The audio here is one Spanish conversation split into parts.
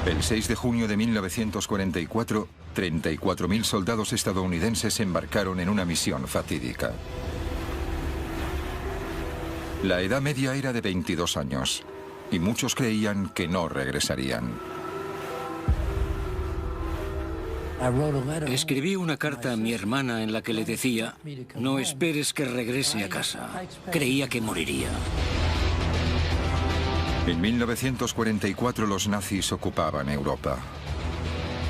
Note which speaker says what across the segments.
Speaker 1: El 6 de junio de 1944, 34.000 soldados estadounidenses embarcaron en una misión fatídica. La edad media era de 22 años y muchos creían que no regresarían.
Speaker 2: Escribí una carta a mi hermana en la que le decía: no esperes que regrese a casa. Creía que moriría.
Speaker 1: En 1944 los nazis ocupaban Europa.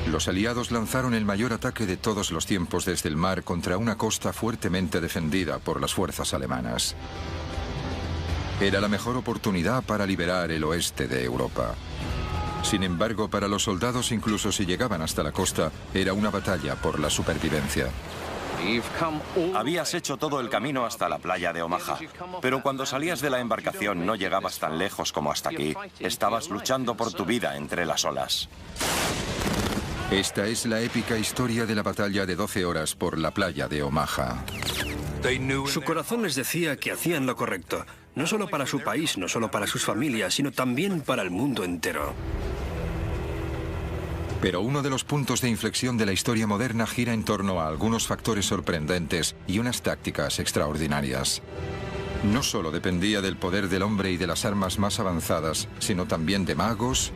Speaker 1: Los aliados lanzaron el mayor ataque de todos los tiempos desde el mar contra una costa fuertemente defendida por las fuerzas alemanas. Era la mejor oportunidad para liberar el oeste de Europa. Sin embargo, para los soldados, incluso si llegaban hasta la costa, era una batalla por la supervivencia.
Speaker 3: Habías hecho todo el camino hasta la playa de Omaha, pero cuando salías de la embarcación no llegabas tan lejos como hasta aquí. Estabas luchando por tu vida entre las olas.
Speaker 1: Esta es la épica historia de la batalla de 12 horas por la playa de Omaha.
Speaker 4: Su corazón les decía que hacían lo correcto, no solo para su país, no solo para sus familias, sino también para el mundo entero.
Speaker 1: Pero uno de los puntos de inflexión de la historia moderna gira en torno a algunos factores sorprendentes y unas tácticas extraordinarias. No solo dependía del poder del hombre y de las armas más avanzadas, sino también de magos,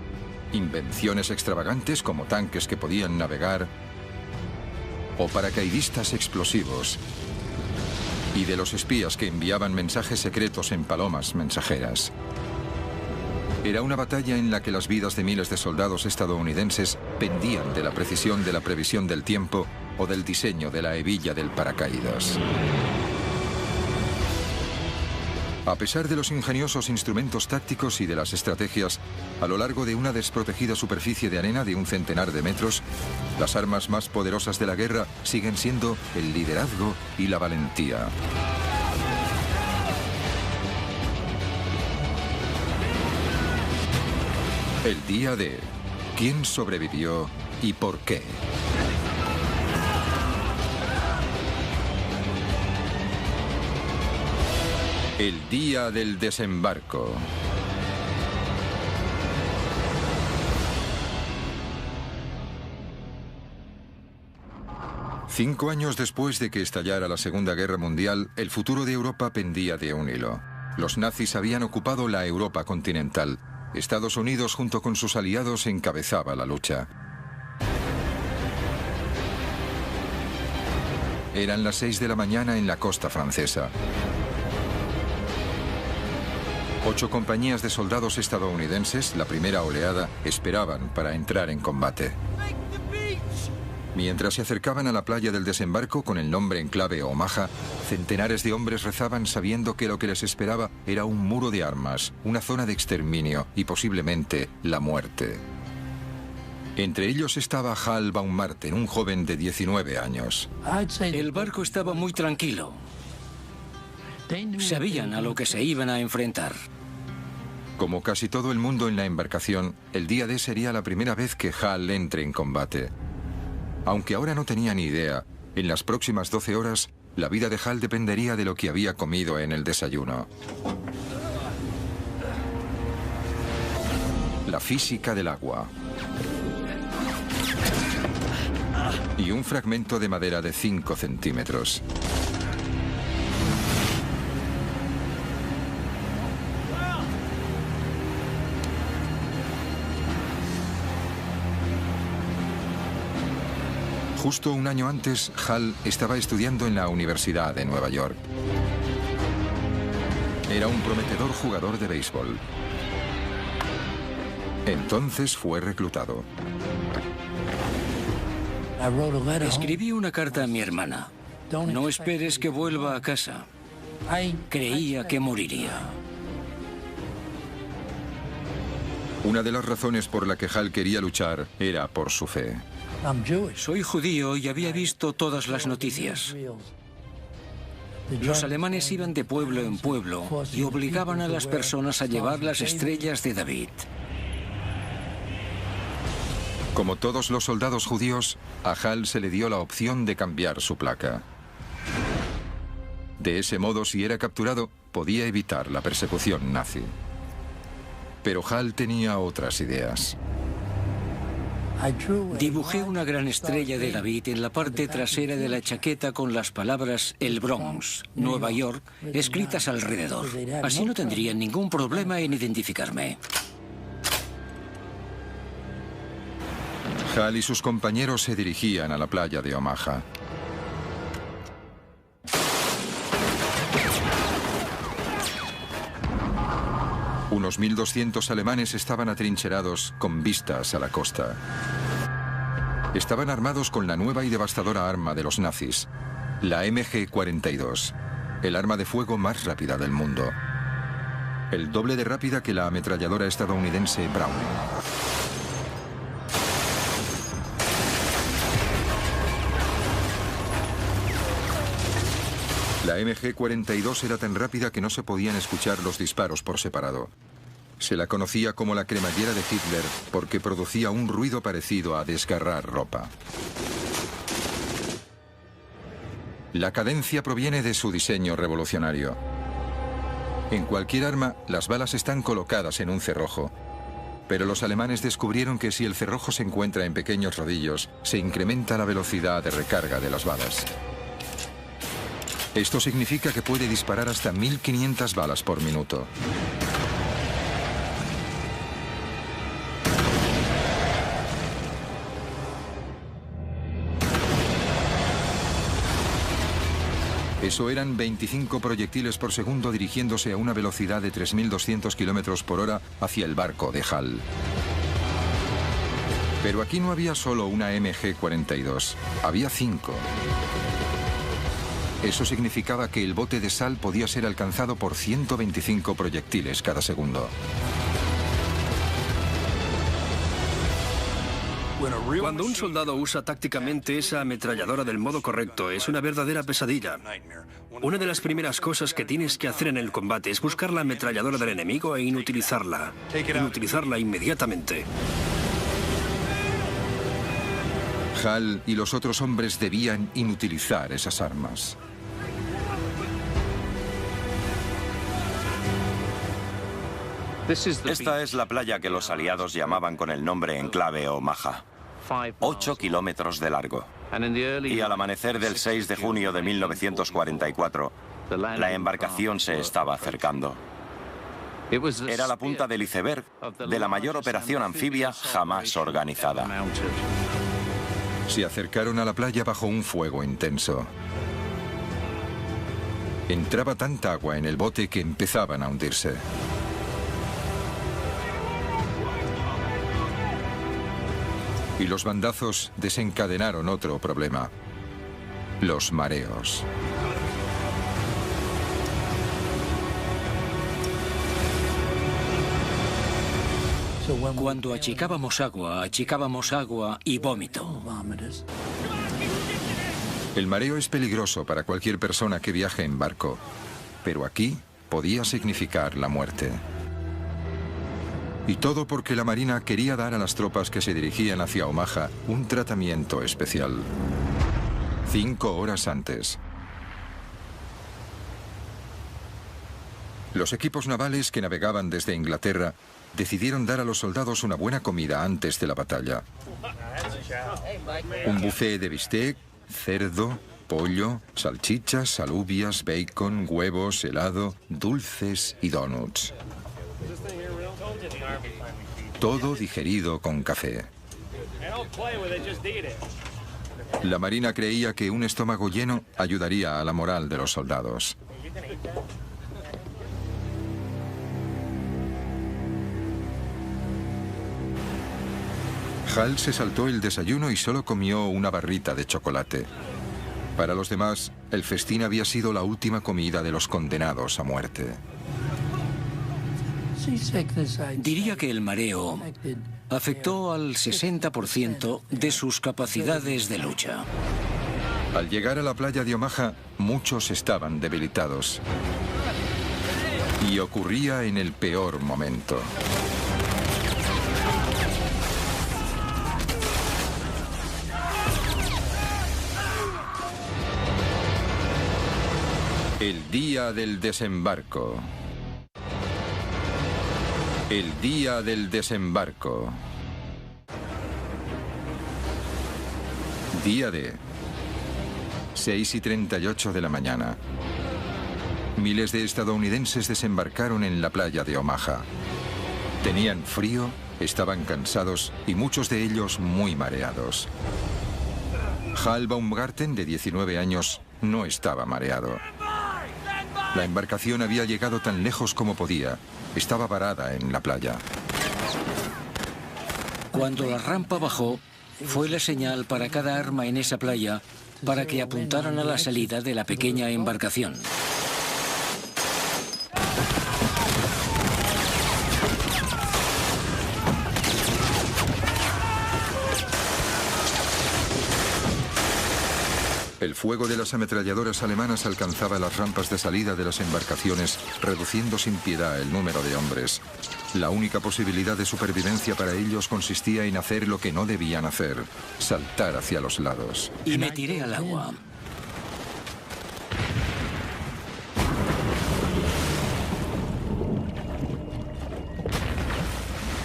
Speaker 1: invenciones extravagantes como tanques que podían navegar o paracaidistas explosivos, y de los espías que enviaban mensajes secretos en palomas mensajeras. Era una batalla en la que las vidas de miles de soldados estadounidenses pendían de la precisión de la previsión del tiempo o del diseño de la hebilla del paracaídas. A pesar de los ingeniosos instrumentos tácticos y de las estrategias, a lo largo de una desprotegida superficie de arena de un centenar de metros, las armas más poderosas de la guerra siguen siendo el liderazgo y la valentía. El día de ¿quién sobrevivió y por qué? El día del desembarco. Cinco años después de que estallara la Segunda Guerra Mundial, el futuro de Europa pendía de un hilo. Los nazis habían ocupado la Europa continental. Estados Unidos, junto con sus aliados, encabezaba la lucha. Eran las 6 de la mañana en la costa francesa. 8 compañías de soldados estadounidenses, la primera oleada, esperaban para entrar en combate. Mientras se acercaban a la playa del desembarco con el nombre en clave Omaha, centenares de hombres rezaban sabiendo que lo que les esperaba era un muro de armas, una zona de exterminio y posiblemente la muerte. Entre ellos estaba Hal Baumgarten, un joven de 19 años.
Speaker 2: El barco estaba muy tranquilo. Sabían a lo que se iban a enfrentar.
Speaker 1: Como casi todo el mundo en la embarcación, el día D sería la primera vez que Hal entre en combate. Aunque ahora no tenía ni idea, en las próximas 12 horas, la vida de Hal dependería de lo que había comido en el desayuno. La física del agua. Y un fragmento de madera de 5 centímetros. Justo un año antes, Hal estaba estudiando en la Universidad de Nueva York. Era un prometedor jugador de béisbol. Entonces fue reclutado.
Speaker 2: Escribí una carta a mi hermana. No esperes que vuelva a casa. Creía que moriría.
Speaker 1: Una de las razones por la que Hal quería luchar era por su fe.
Speaker 2: Soy judío y había visto todas las noticias. Los alemanes iban de pueblo en pueblo y obligaban a las personas a llevar las estrellas de David.
Speaker 1: Como todos los soldados judíos, a Hal se le dio la opción de cambiar su placa. De ese modo, si era capturado, podía evitar la persecución nazi. Pero Hal tenía otras ideas.
Speaker 2: Dibujé una gran estrella de David en la parte trasera de la chaqueta con las palabras El Bronx, Nueva York, escritas alrededor. Así no tendrían ningún problema en identificarme.
Speaker 1: Hal y sus compañeros se dirigían a la playa de Omaha. Unos 1.200 alemanes estaban atrincherados con vistas a la costa. Estaban armados con la nueva y devastadora arma de los nazis, la MG-42, el arma de fuego más rápida del mundo. El doble de rápida que la ametralladora estadounidense Browning. La MG-42 era tan rápida que no se podían escuchar los disparos por separado. Se la conocía como la cremallera de Hitler porque producía un ruido parecido a desgarrar ropa. La cadencia proviene de su diseño revolucionario. En cualquier arma, las balas están colocadas en un cerrojo. Pero los alemanes descubrieron que si el cerrojo se encuentra en pequeños rodillos, se incrementa la velocidad de recarga de las balas. Esto significa que puede disparar hasta 1.500 balas por minuto. Eso eran 25 proyectiles por segundo dirigiéndose a una velocidad de 3.200 kilómetros por hora hacia el barco de Hal. Pero aquí no había solo una MG-42, había 5. Eso significaba que el bote de sal podía ser alcanzado por 125 proyectiles cada segundo.
Speaker 4: Cuando un soldado usa tácticamente esa ametralladora del modo correcto, es una verdadera pesadilla. Una de las primeras cosas que tienes que hacer en el combate es buscar la ametralladora del enemigo e inutilizarla. Inutilizarla inmediatamente.
Speaker 1: Hal y los otros hombres debían inutilizar esas armas.
Speaker 3: Esta es la playa que los aliados llamaban con el nombre en clave Omaha. 8 kilómetros de largo. Y al amanecer del 6 de junio de 1944, la embarcación se estaba acercando. Era la punta del iceberg de la mayor operación anfibia jamás organizada.
Speaker 1: Se acercaron a la playa bajo un fuego intenso. Entraba tanta agua en el bote que empezaban a hundirse. Y los bandazos desencadenaron otro problema: los mareos.
Speaker 2: Cuando achicábamos agua y vómito.
Speaker 1: El mareo es peligroso para cualquier persona que viaje en barco, pero aquí podía significar la muerte. Y todo porque la Marina quería dar a las tropas que se dirigían hacia Omaha un tratamiento especial. 5 horas antes. Los equipos navales que navegaban desde Inglaterra decidieron dar a los soldados una buena comida antes de la batalla. Un buffet de bistec, cerdo, pollo, salchichas, alubias, bacon, huevos, helado, dulces y donuts. Todo digerido con café. La Marina creía que un estómago lleno ayudaría a la moral de los soldados. Hal se saltó el desayuno y solo comió una barrita de chocolate. Para los demás, el festín había sido la última comida de los condenados a muerte.
Speaker 2: Diría que el mareo afectó al 60% de sus capacidades de lucha.
Speaker 1: Al llegar a la playa de Omaha, muchos estaban debilitados. Y ocurría en el peor momento. El día del desembarco. El día del desembarco. Día D. 6:38 de la mañana. Miles de estadounidenses desembarcaron en la playa de Omaha. Tenían frío, estaban cansados y muchos de ellos muy mareados. Hal Baumgarten, de 19 años, no estaba mareado. La embarcación había llegado tan lejos como podía. Estaba varada en la playa.
Speaker 2: Cuando la rampa bajó, fue la señal para cada arma en esa playa para que apuntaran a la salida de la pequeña embarcación.
Speaker 1: El fuego de las ametralladoras alemanas alcanzaba las rampas de salida de las embarcaciones, reduciendo sin piedad el número de hombres. La única posibilidad de supervivencia para ellos consistía en hacer lo que no debían hacer: saltar hacia los lados.
Speaker 2: Y me tiré al agua.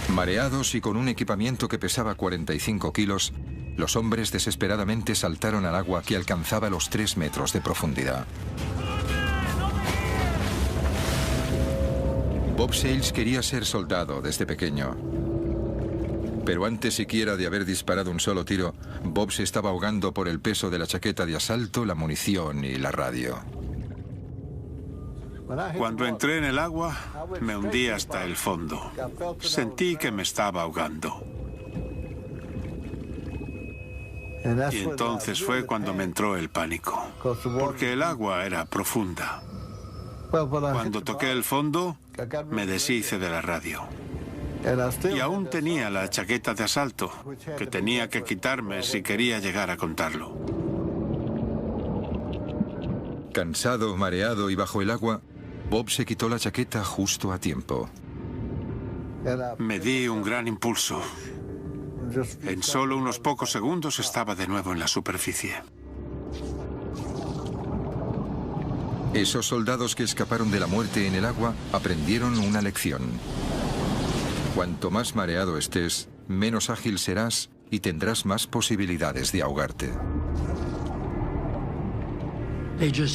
Speaker 1: Mareados y con un equipamiento que pesaba 45 kilos, los hombres desesperadamente saltaron al agua que alcanzaba los 3 metros de profundidad. Bob Sales quería ser soldado desde pequeño. Pero antes siquiera de haber disparado un solo tiro, Bob se estaba ahogando por el peso de la chaqueta de asalto, la munición y la radio.
Speaker 5: Cuando entré en el agua, me hundí hasta el fondo. Sentí que me estaba ahogando. Y entonces fue cuando me entró el pánico, porque el agua era profunda. Cuando toqué el fondo, me deshice de la radio. Y aún tenía la chaqueta de asalto, que tenía que quitarme si quería llegar a contarlo.
Speaker 1: Cansado, mareado y bajo el agua, Bob se quitó la chaqueta justo a tiempo.
Speaker 5: Me di un gran impulso. En solo unos pocos segundos estaba de nuevo en la superficie.
Speaker 1: Esos soldados que escaparon de la muerte en el agua aprendieron una lección. Cuanto más mareado estés, menos ágil serás y tendrás más posibilidades de ahogarte.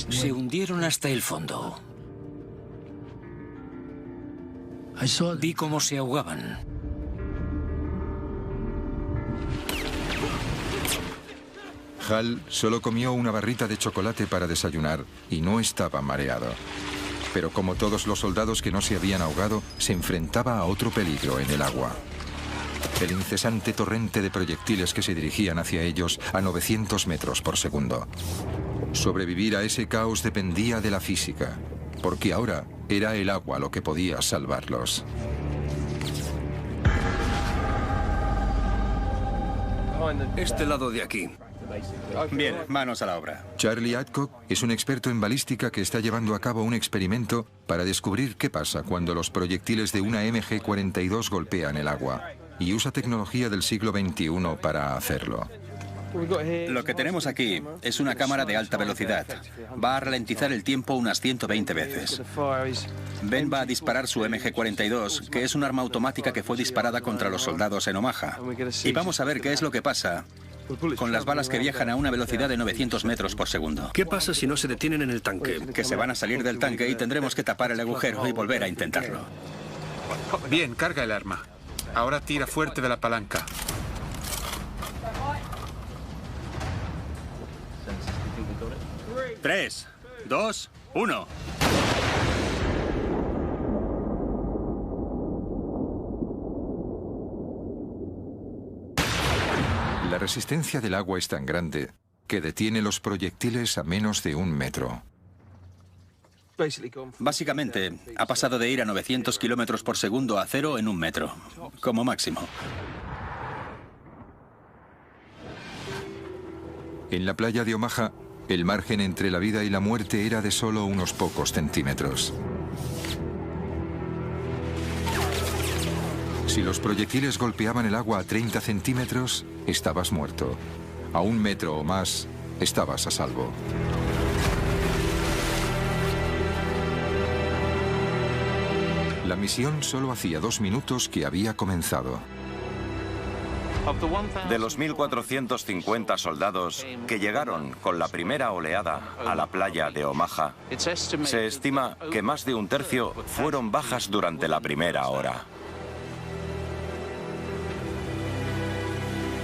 Speaker 2: Se hundieron hasta el fondo. Vi cómo se ahogaban.
Speaker 1: Hal solo comió una barrita de chocolate para desayunar y no estaba mareado. Pero como todos los soldados que no se habían ahogado, se enfrentaba a otro peligro en el agua. El incesante torrente de proyectiles que se dirigían hacia ellos a 900 metros por segundo. Sobrevivir a ese caos dependía de la física, porque ahora era el agua lo que podía salvarlos.
Speaker 4: Este lado de aquí.
Speaker 6: Bien, manos a la obra.
Speaker 1: Charlie Adcock es un experto en balística que está llevando a cabo un experimento para descubrir qué pasa cuando los proyectiles de una MG-42 golpean el agua, y usa tecnología del siglo XXI para hacerlo.
Speaker 6: Lo que tenemos aquí es una cámara de alta velocidad. Va a ralentizar el tiempo unas 120 veces. Ben va a disparar su MG-42, que es un arma automática que fue disparada contra los soldados en Omaha. Y vamos a ver qué es lo que pasa con las balas que viajan a una velocidad de 900 metros por segundo.
Speaker 4: ¿Qué pasa si no se detienen en el tanque?
Speaker 6: Que se van a salir del tanque y tendremos que tapar el agujero y volver a intentarlo.
Speaker 5: Bien, carga el arma. Ahora tira fuerte de la palanca.
Speaker 6: Tres, dos, uno.
Speaker 1: La resistencia del agua es tan grande que detiene los proyectiles a menos de 1 metro.
Speaker 6: Básicamente, ha pasado de ir a 900 kilómetros por segundo a 0 en 1 metro, como máximo.
Speaker 1: En la playa de Omaha, el margen entre la vida y la muerte era de solo unos pocos centímetros. Si los proyectiles golpeaban el agua a 30 centímetros, estabas muerto. A 1 metro o más, estabas a salvo. La misión solo hacía 2 minutos que había comenzado.
Speaker 3: De los 1.450 soldados que llegaron con la primera oleada a la playa de Omaha, se estima que más de un tercio fueron bajas durante la primera hora.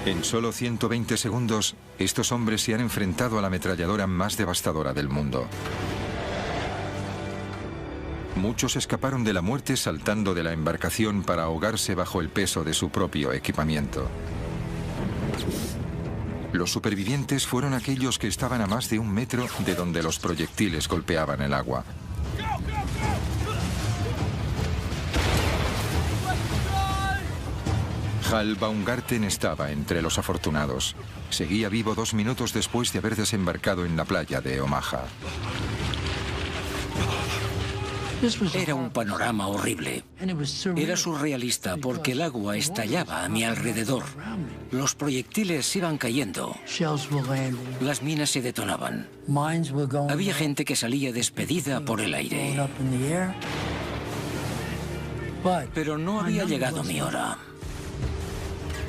Speaker 1: En solo 120 segundos, estos hombres se han enfrentado a la ametralladora más devastadora del mundo. Muchos escaparon de la muerte saltando de la embarcación para ahogarse bajo el peso de su propio equipamiento. Los supervivientes fueron aquellos que estaban a más de 1 metro de donde los proyectiles golpeaban el agua. Hal Baumgarten estaba entre los afortunados. Seguía vivo 2 minutos después de haber desembarcado en la playa de Omaha.
Speaker 2: Era un panorama horrible. Era surrealista porque el agua estallaba a mi alrededor. Los proyectiles iban cayendo. Las minas se detonaban. Había gente que salía despedida por el aire. Pero no había llegado mi hora.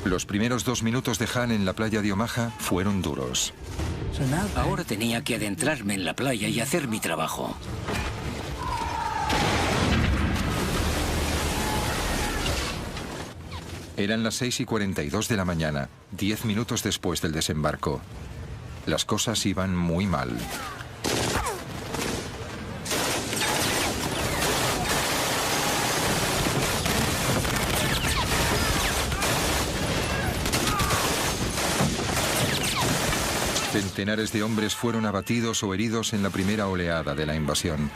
Speaker 1: Los primeros 2 minutos de Hal en la playa de Omaha fueron duros.
Speaker 2: Ahora tenía que adentrarme en la playa y hacer mi trabajo.
Speaker 1: Eran las 6:42 de la mañana, 10 minutos después del desembarco. Las cosas iban muy mal. Centenares de hombres fueron abatidos o heridos en la primera oleada de la invasión.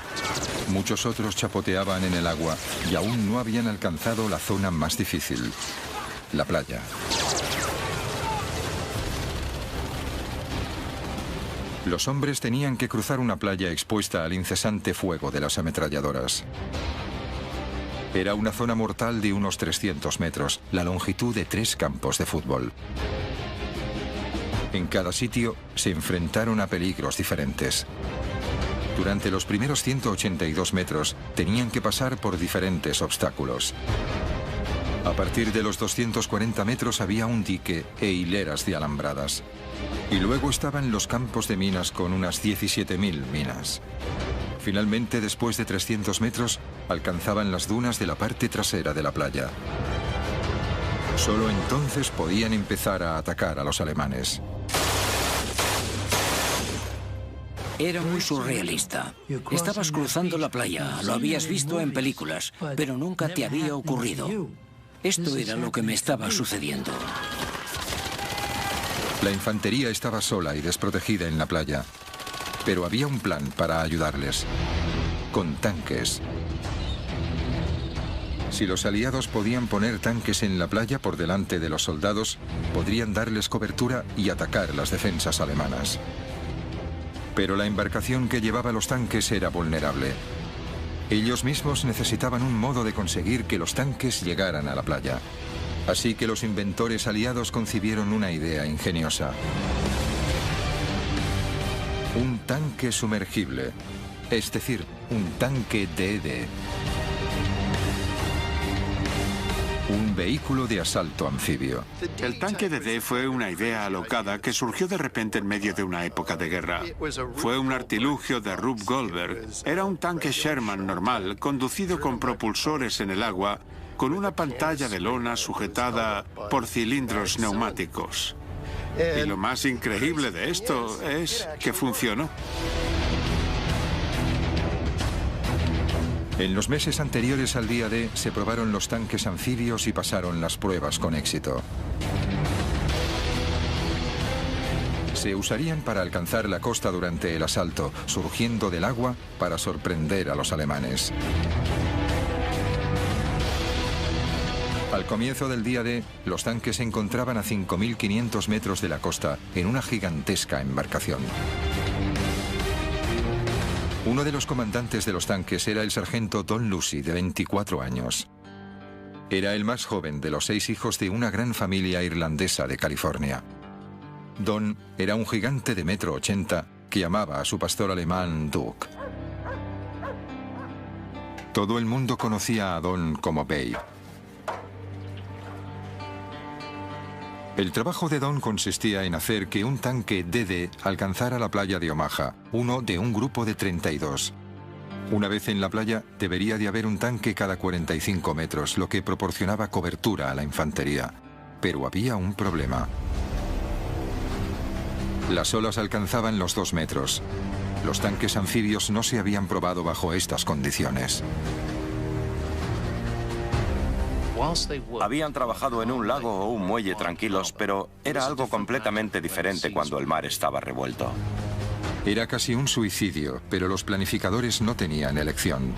Speaker 1: Muchos otros chapoteaban en el agua y aún no habían alcanzado la zona más difícil, la playa. Los hombres tenían que cruzar una playa expuesta al incesante fuego de las ametralladoras. Era una zona mortal de unos 300 metros, la longitud de 3 campos de fútbol. En cada sitio se enfrentaron a peligros diferentes. Durante los primeros 182 metros tenían que pasar por diferentes obstáculos. A partir de los 240 metros había un dique e hileras de alambradas. Y luego estaban los campos de minas con unas 17.000 minas. Finalmente, después de 300 metros, alcanzaban las dunas de la parte trasera de la playa. Solo entonces podían empezar a atacar a los alemanes.
Speaker 2: Era muy surrealista. Estabas cruzando la playa, lo habías visto en películas, pero nunca te había ocurrido. Esto era lo que me estaba sucediendo.
Speaker 1: La infantería estaba sola y desprotegida en la playa, pero había un plan para ayudarles, con tanques. Si los aliados podían poner tanques en la playa por delante de los soldados, podrían darles cobertura y atacar las defensas alemanas. Pero la embarcación que llevaba los tanques era vulnerable. Ellos mismos necesitaban un modo de conseguir que los tanques llegaran a la playa. Así que los inventores aliados concibieron una idea ingeniosa. Un tanque sumergible, es decir, un tanque DD. Un vehículo de asalto anfibio.
Speaker 5: El tanque DD fue una idea alocada que surgió de repente en medio de una época de guerra. Fue un artilugio de Rube Goldberg. Era un tanque Sherman normal, conducido con propulsores en el agua, con una pantalla de lona sujetada por cilindros neumáticos. Y lo más increíble de esto es que funcionó.
Speaker 1: En los meses anteriores al día D se probaron los tanques anfibios y pasaron las pruebas con éxito. Se usarían para alcanzar la costa durante el asalto, surgiendo del agua para sorprender a los alemanes. Al comienzo del día D, los tanques se encontraban a 5.500 metros de la costa, en una gigantesca embarcación. Uno de los comandantes de los tanques era el sargento Don Lucy, de 24 años. Era el más joven de los 6 hijos de una gran familia irlandesa de California. Don era un gigante de 1,80 m que amaba a su pastor alemán Duke. Todo el mundo conocía a Don como Babe. El trabajo de Don consistía en hacer que un tanque DD alcanzara la playa de Omaha, uno de un grupo de 32. Una vez en la playa, debería de haber un tanque cada 45 metros, lo que proporcionaba cobertura a la infantería. Pero había un problema. Las olas alcanzaban los 2 metros. Los tanques anfibios no se habían probado bajo estas condiciones.
Speaker 3: Habían trabajado en un lago o un muelle tranquilos, pero era algo completamente diferente cuando el mar estaba revuelto.
Speaker 1: Era casi un suicidio, pero los planificadores no tenían elección.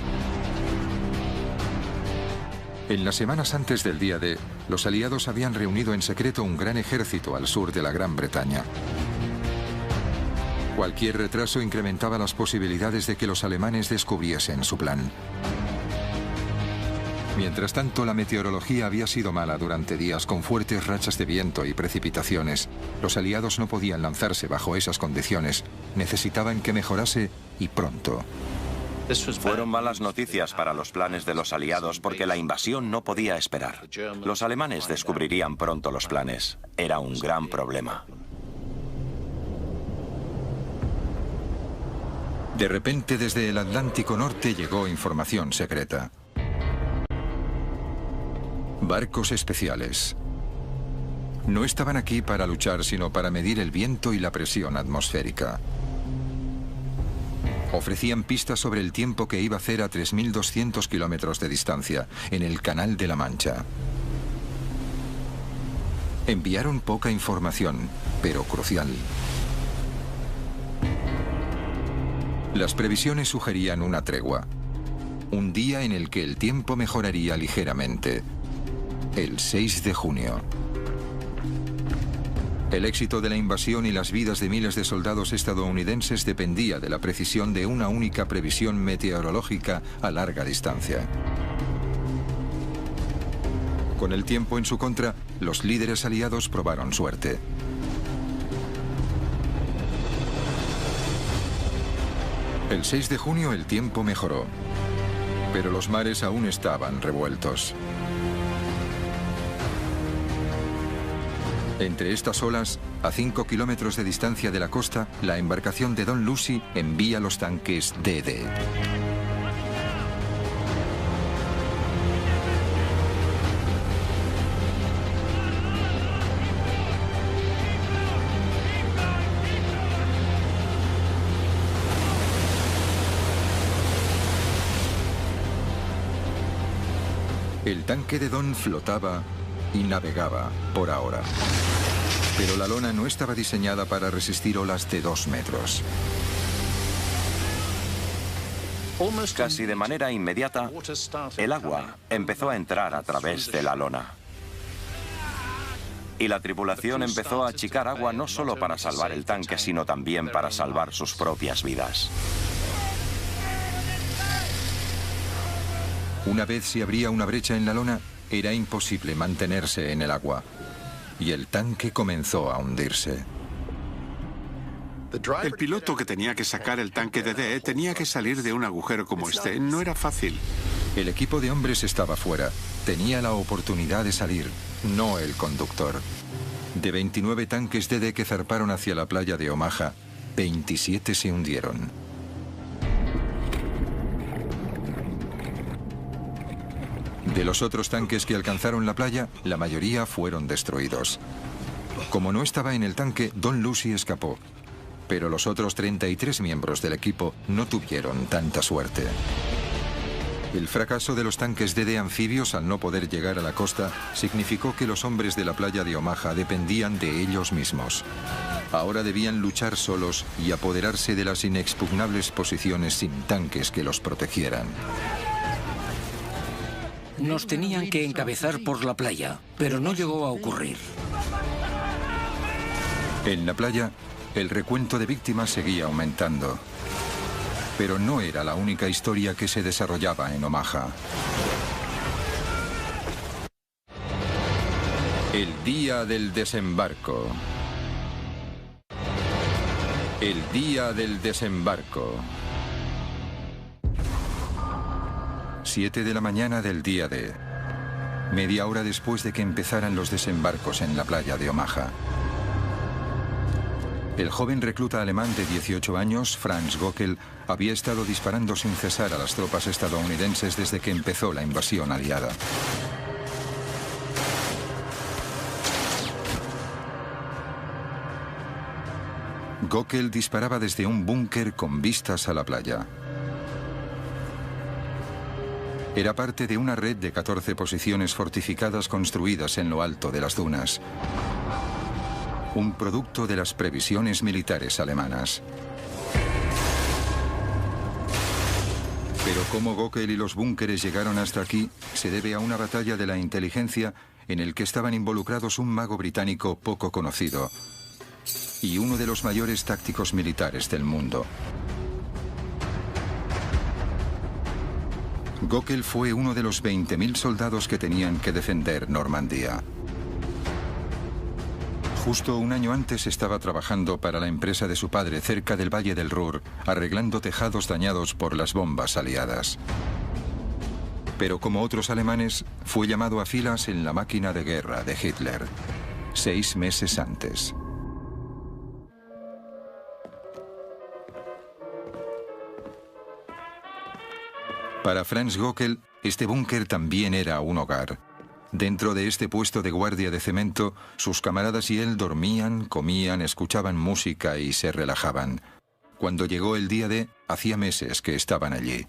Speaker 1: En las semanas antes del día D, los aliados habían reunido en secreto un gran ejército al sur de la Gran Bretaña. Cualquier retraso incrementaba las posibilidades de que los alemanes descubriesen su plan. Mientras tanto, la meteorología había sido mala durante días con fuertes rachas de viento y precipitaciones. Los aliados no podían lanzarse bajo esas condiciones. Necesitaban que mejorase y pronto.
Speaker 3: Fueron malas noticias para los planes de los aliados porque la invasión no podía esperar. Los alemanes descubrirían pronto los planes. Era un gran problema.
Speaker 1: De repente, desde el Atlántico Norte llegó información secreta. Barcos especiales. No estaban aquí para luchar, sino para medir el viento y la presión atmosférica. Ofrecían pistas sobre el tiempo que iba a hacer a 3.200 kilómetros de distancia, en el Canal de la Mancha. Enviaron poca información, pero crucial. Las previsiones sugerían una tregua. Un día en el que el tiempo mejoraría ligeramente. El 6 de junio. El éxito de la invasión y las vidas de miles de soldados estadounidenses dependía de la precisión de una única previsión meteorológica a larga distancia. Con el tiempo en su contra, los líderes aliados probaron suerte. El 6 de junio el tiempo mejoró, pero los mares aún estaban revueltos. Entre estas olas, a 5 kilómetros de distancia de la costa, la embarcación de Don Lucy envía los tanques DD. El tanque de Don flotaba y navegaba por ahora. Pero la lona no estaba diseñada para resistir olas de 2 metros.
Speaker 3: Casi de manera inmediata, el agua empezó a entrar a través de la lona. Y la tripulación empezó a achicar agua no solo para salvar el tanque, sino también para salvar sus propias vidas.
Speaker 1: Una vez se abría una brecha en la lona, era imposible mantenerse en el agua. Y el tanque comenzó a hundirse.
Speaker 5: El piloto que tenía que sacar el tanque DD tenía que salir de un agujero como este. No era fácil.
Speaker 1: El equipo de hombres estaba fuera. Tenía la oportunidad de salir, no el conductor. De 29 tanques DD que zarparon hacia la playa de Omaha, 27 se hundieron. De los otros tanques que alcanzaron la playa, la mayoría fueron destruidos. Como no estaba en el tanque, Don Lucy escapó. Pero los otros 33 miembros del equipo no tuvieron tanta suerte. El fracaso de los tanques DD anfibios al no poder llegar a la costa significó que los hombres de la playa de Omaha dependían de ellos mismos. Ahora debían luchar solos y apoderarse de las inexpugnables posiciones sin tanques que los protegieran.
Speaker 2: Nos tenían que encabezar por la playa, pero no llegó a ocurrir.
Speaker 1: En la playa, el recuento de víctimas seguía aumentando. Pero no era la única historia que se desarrollaba en Omaha. El día del desembarco. El día del desembarco. 7 de la mañana del día D. media hora después de que empezaran los desembarcos en la playa de Omaha. El joven recluta alemán de 18 años, Franz Göckel, había estado disparando sin cesar a las tropas estadounidenses desde que empezó la invasión aliada. Göckel disparaba desde un búnker con vistas a la playa. Era parte de una red de 14 posiciones fortificadas construidas en lo alto de las dunas. Un producto de las previsiones militares alemanas. Pero cómo Göckel y los búnkeres llegaron hasta aquí se debe a una batalla de la inteligencia en el que estaban involucrados un mago británico poco conocido y uno de los mayores tácticos militares del mundo. Göckel fue uno de los 20.000 soldados que tenían que defender Normandía. Justo un año antes estaba trabajando para la empresa de su padre cerca del Valle del Ruhr, arreglando tejados dañados por las bombas aliadas. Pero como otros alemanes, fue llamado a filas en la máquina de guerra de Hitler, 6 meses antes. Para Franz Göckel, este búnker también era un hogar. Dentro de este puesto de guardia de cemento, sus camaradas y él dormían, comían, escuchaban música y se relajaban. Cuando llegó el día D, hacía meses que estaban allí.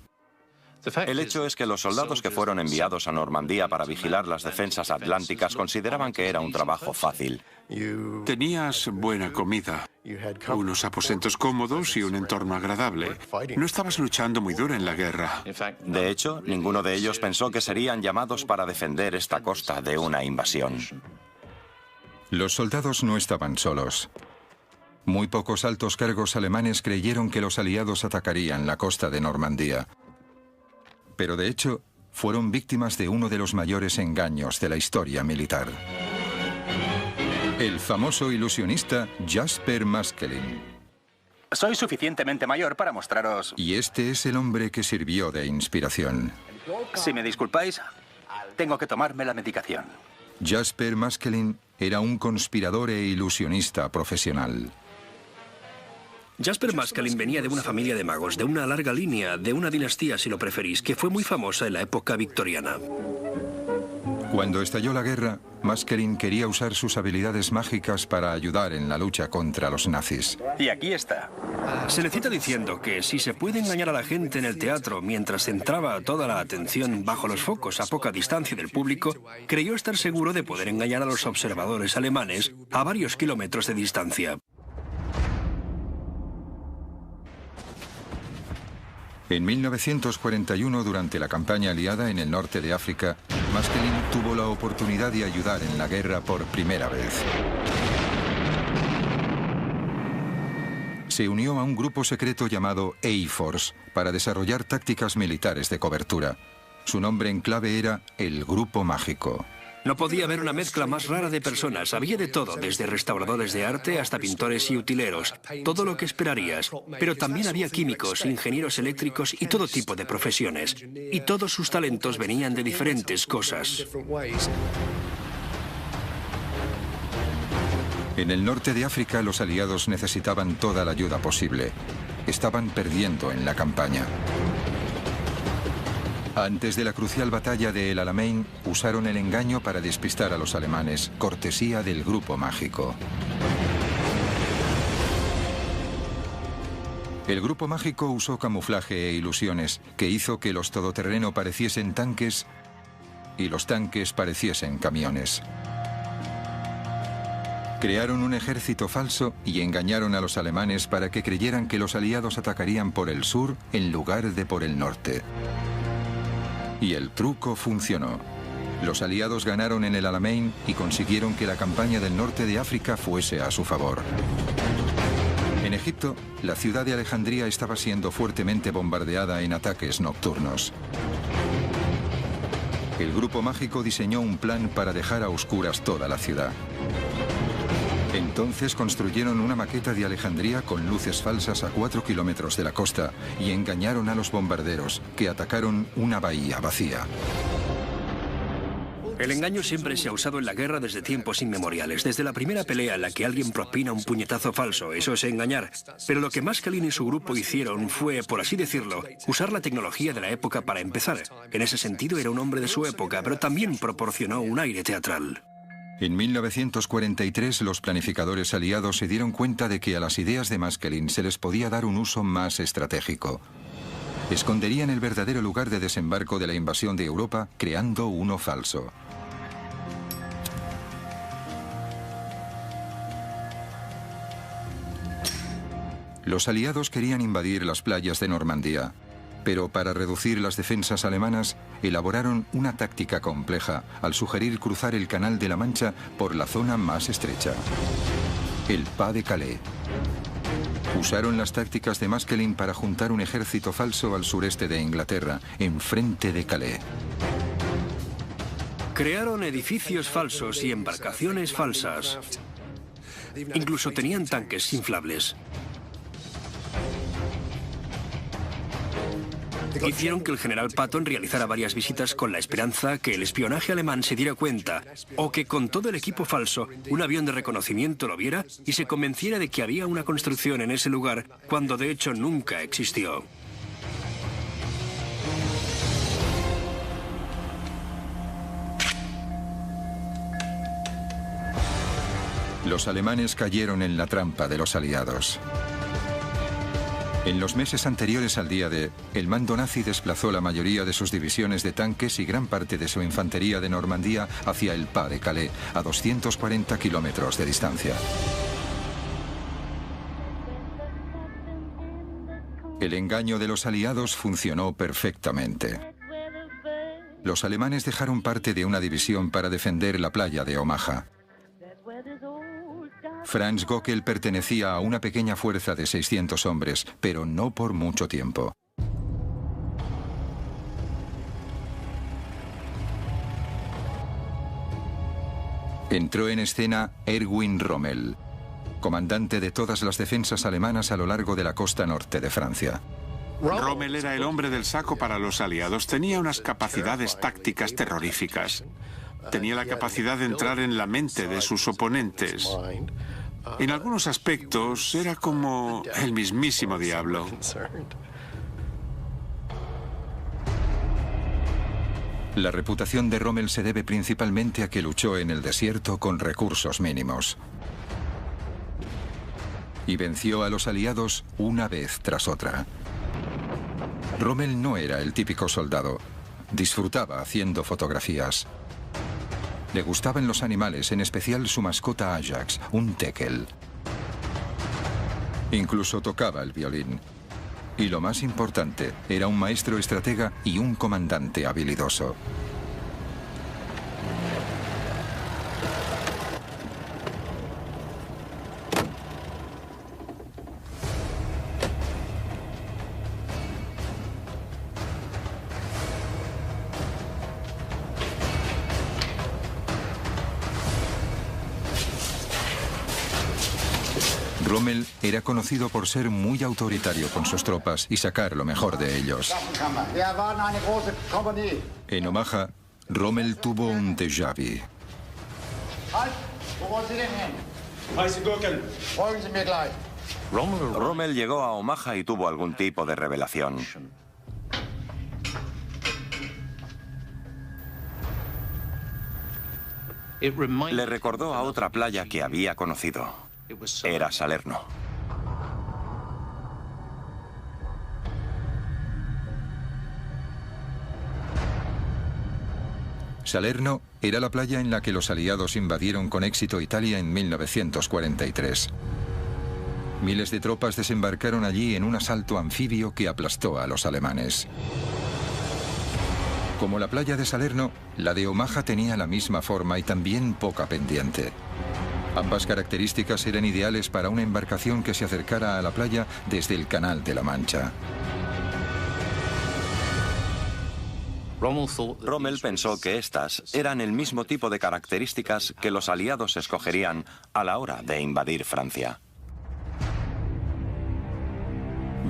Speaker 3: El hecho es que los soldados que fueron enviados a Normandía para vigilar las defensas atlánticas consideraban que era un trabajo fácil.
Speaker 5: Tenías buena comida, unos aposentos cómodos y un entorno agradable. No estabas luchando muy duro en la guerra.
Speaker 3: De hecho, ninguno de ellos pensó que serían llamados para defender esta costa de una invasión.
Speaker 1: Los soldados no estaban solos. Muy pocos altos cargos alemanes creyeron que los aliados atacarían la costa de Normandía. Pero de hecho, fueron víctimas de uno de los mayores engaños de la historia militar. El famoso ilusionista Jasper Maskelyne.
Speaker 6: Soy suficientemente mayor para mostraros...
Speaker 1: Y este es el hombre que sirvió de inspiración.
Speaker 6: Si me disculpáis, tengo que tomarme la medicación.
Speaker 1: Jasper Maskelyne era un conspirador e ilusionista profesional.
Speaker 4: Jasper Maskelyne venía de una familia de magos, de una larga línea, de una dinastía, si lo preferís, que fue muy famosa en la época victoriana.
Speaker 1: Cuando estalló la guerra, Maskelyne quería usar sus habilidades mágicas para ayudar en la lucha contra los nazis.
Speaker 6: Y aquí está.
Speaker 4: Se le cita diciendo que si se puede engañar a la gente en el teatro mientras centraba toda la atención bajo los focos a poca distancia del público, creyó estar seguro de poder engañar a los observadores alemanes a varios kilómetros de distancia.
Speaker 1: En 1941, durante la campaña aliada en el norte de África, Maskelyne tuvo la oportunidad de ayudar en la guerra por primera vez. Se unió a un grupo secreto llamado A-Force para desarrollar tácticas militares de cobertura. Su nombre en clave era el Grupo Mágico.
Speaker 4: No podía haber una mezcla más rara de personas. Había de todo, desde restauradores de arte hasta pintores y utileros. Todo lo que esperarías. Pero también había químicos, ingenieros eléctricos y todo tipo de profesiones. Y todos sus talentos venían de diferentes cosas.
Speaker 1: En el norte de África, los aliados necesitaban toda la ayuda posible. Estaban perdiendo en la campaña. Antes de la crucial batalla de El Alamein, usaron el engaño para despistar a los alemanes, cortesía del Grupo Mágico. El Grupo Mágico usó camuflaje e ilusiones, que hizo que los todoterreno pareciesen tanques y los tanques pareciesen camiones. Crearon un ejército falso y engañaron a los alemanes para que creyeran que los aliados atacarían por el sur en lugar de por el norte. Y el truco funcionó. Los aliados ganaron en el Alamein y consiguieron que la campaña del norte de África fuese a su favor. En Egipto, la ciudad de Alejandría estaba siendo fuertemente bombardeada en ataques nocturnos. El Grupo Mágico diseñó un plan para dejar a oscuras toda la ciudad. Entonces construyeron una maqueta de Alejandría con luces falsas a 4 kilómetros de la costa y engañaron a los bombarderos, que atacaron una bahía vacía.
Speaker 4: El engaño siempre se ha usado en la guerra desde tiempos inmemoriales. Desde la primera pelea en la que alguien propina un puñetazo falso, eso es engañar. Pero lo que Maskelyne y su grupo hicieron fue, por así decirlo, usar la tecnología de la época para empezar. En ese sentido era un hombre de su época, pero también proporcionó un aire teatral.
Speaker 1: En 1943 los planificadores aliados se dieron cuenta de que a las ideas de Maskelyne se les podía dar un uso más estratégico. Esconderían el verdadero lugar de desembarco de la invasión de Europa creando uno falso. Los aliados querían invadir las playas de Normandía, pero para reducir las defensas alemanas elaboraron una táctica compleja al sugerir cruzar el Canal de la Mancha por la zona más estrecha, el Pas de Calais. Usaron las tácticas de Maskelyne para juntar un ejército falso al sureste de Inglaterra, enfrente de Calais.
Speaker 4: Crearon edificios falsos y embarcaciones falsas. Incluso tenían tanques inflables. Hicieron que el general Patton realizara varias visitas con la esperanza que el espionaje alemán se diera cuenta, o que con todo el equipo falso, un avión de reconocimiento lo viera y se convenciera de que había una construcción en ese lugar, cuando de hecho nunca existió.
Speaker 1: Los alemanes cayeron en la trampa de los aliados. En los meses anteriores al día D, el mando nazi desplazó la mayoría de sus divisiones de tanques y gran parte de su infantería de Normandía hacia el Pas de Calais, a 240 kilómetros de distancia. El engaño de los aliados funcionó perfectamente. Los alemanes dejaron parte de una división para defender la playa de Omaha. Franz Gockel pertenecía a una pequeña fuerza de 600 hombres, pero no por mucho tiempo. Entró en escena Erwin Rommel, comandante de todas las defensas alemanas a lo largo de la costa norte de Francia.
Speaker 5: Rommel era el hombre del saco para los aliados. Tenía unas capacidades tácticas terroríficas. Tenía la capacidad de entrar en la mente de sus oponentes. En algunos aspectos era como el mismísimo diablo.
Speaker 1: La reputación de Rommel se debe principalmente a que luchó en el desierto con recursos mínimos. Y venció a los aliados una vez tras otra. Rommel no era el típico soldado. Disfrutaba haciendo fotografías. Le gustaban los animales, en especial su mascota Ajax, un teckel. Incluso tocaba el violín. Y lo más importante, era un maestro estratega y un comandante habilidoso. Rommel era conocido por ser muy autoritario con sus tropas y sacar lo mejor de ellos. En Omaha, Rommel tuvo un déjà vu.
Speaker 3: Rommel llegó a Omaha y tuvo algún tipo de revelación. Le recordó a otra playa que había conocido. Era Salerno.
Speaker 1: Salerno era la playa en la que los aliados invadieron con éxito Italia en 1943. Miles de tropas desembarcaron allí en un asalto anfibio que aplastó a los alemanes. Como la playa de Salerno, la de Omaha tenía la misma forma y también poca pendiente. Ambas características eran ideales para una embarcación que se acercara a la playa desde el Canal de la Mancha.
Speaker 3: Rommel pensó que estas eran el mismo tipo de características que los aliados escogerían a la hora de invadir Francia.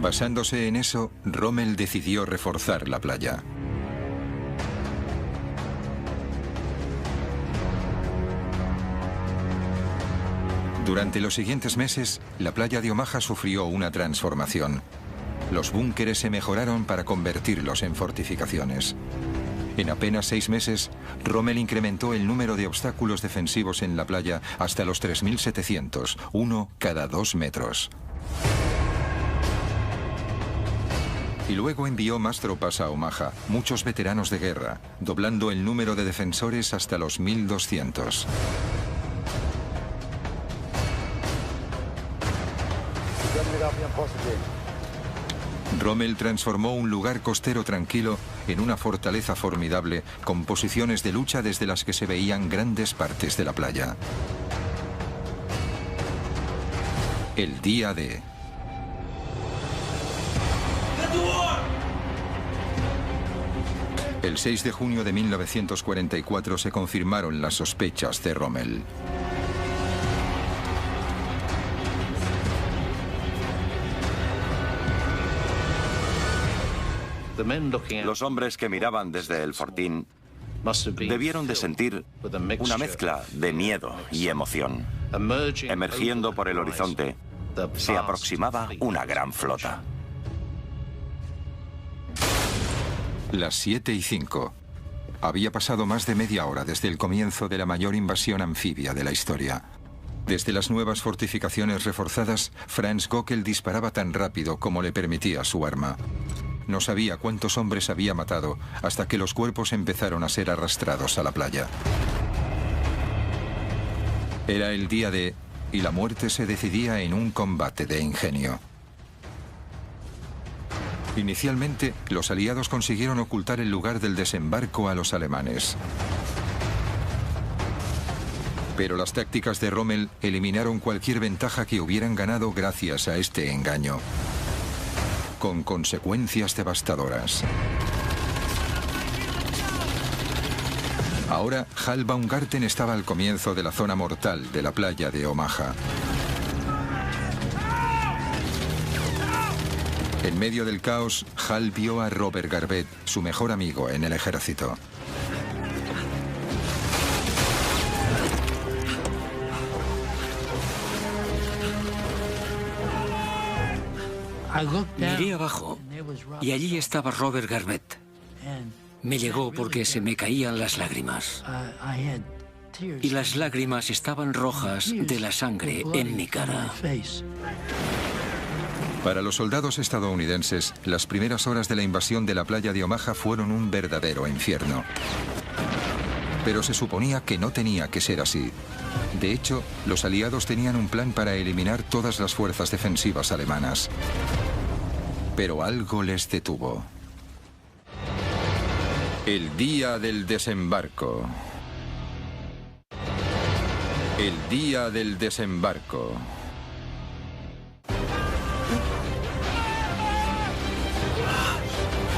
Speaker 1: Basándose en eso, Rommel decidió reforzar la playa. Durante los siguientes meses, la playa de Omaha sufrió una transformación. Los búnkeres se mejoraron para convertirlos en fortificaciones. En apenas 6 meses, Rommel incrementó el número de obstáculos defensivos en la playa hasta los 3.700, uno cada 2 metros. Y luego envió más tropas a Omaha, muchos veteranos de guerra, doblando el número de defensores hasta los 1.200. Rommel transformó un lugar costero tranquilo en una fortaleza formidable con posiciones de lucha desde las que se veían grandes partes de la playa. El día D. El 6 de junio de 1944 se confirmaron las sospechas de Rommel.
Speaker 3: Los hombres que miraban desde el fortín debieron de sentir una mezcla de miedo y emoción. Emergiendo por el horizonte, se aproximaba una gran flota.
Speaker 1: Las 7:05. Había pasado más de media hora desde el comienzo de la mayor invasión anfibia de la historia. Desde las nuevas fortificaciones reforzadas, Franz Göckel disparaba tan rápido como le permitía su arma. No sabía cuántos hombres había matado hasta que los cuerpos empezaron a ser arrastrados a la playa. Era el día D y la muerte se decidía en un combate de ingenio. Inicialmente, los aliados consiguieron ocultar el lugar del desembarco a los alemanes. Pero las tácticas de Rommel eliminaron cualquier ventaja que hubieran ganado gracias a este engaño, con consecuencias devastadoras. Ahora, Hal Baumgarten estaba al comienzo de la zona mortal de la playa de Omaha. En medio del caos, Hal vio a Robert Garvett, su mejor amigo en el ejército.
Speaker 2: Miré abajo y allí estaba Robert Garvett. Me llegó porque se me caían las lágrimas. Y las lágrimas estaban rojas de la sangre en mi cara.
Speaker 1: Para los soldados estadounidenses, las primeras horas de la invasión de la playa de Omaha fueron un verdadero infierno. Pero se suponía que no tenía que ser así. De hecho, los aliados tenían un plan para eliminar todas las fuerzas defensivas alemanas. Pero algo les detuvo. El día del desembarco. El día del desembarco.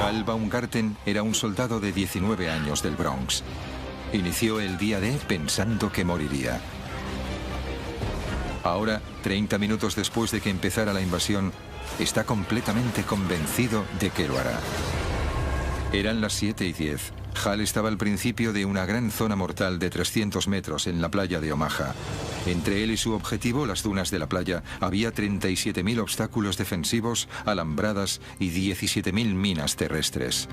Speaker 1: Hal Baumgarten era un soldado de 19 años del Bronx. Inició el día D pensando que moriría. Ahora, 30 minutos después de que empezara la invasión, está completamente convencido de que lo hará. Eran las 7:10. Hal estaba al principio de una gran zona mortal de 300 metros en la playa de Omaha. Entre él y su objetivo, las dunas de la playa, había 37.000 obstáculos defensivos, alambradas y 17.000 minas terrestres.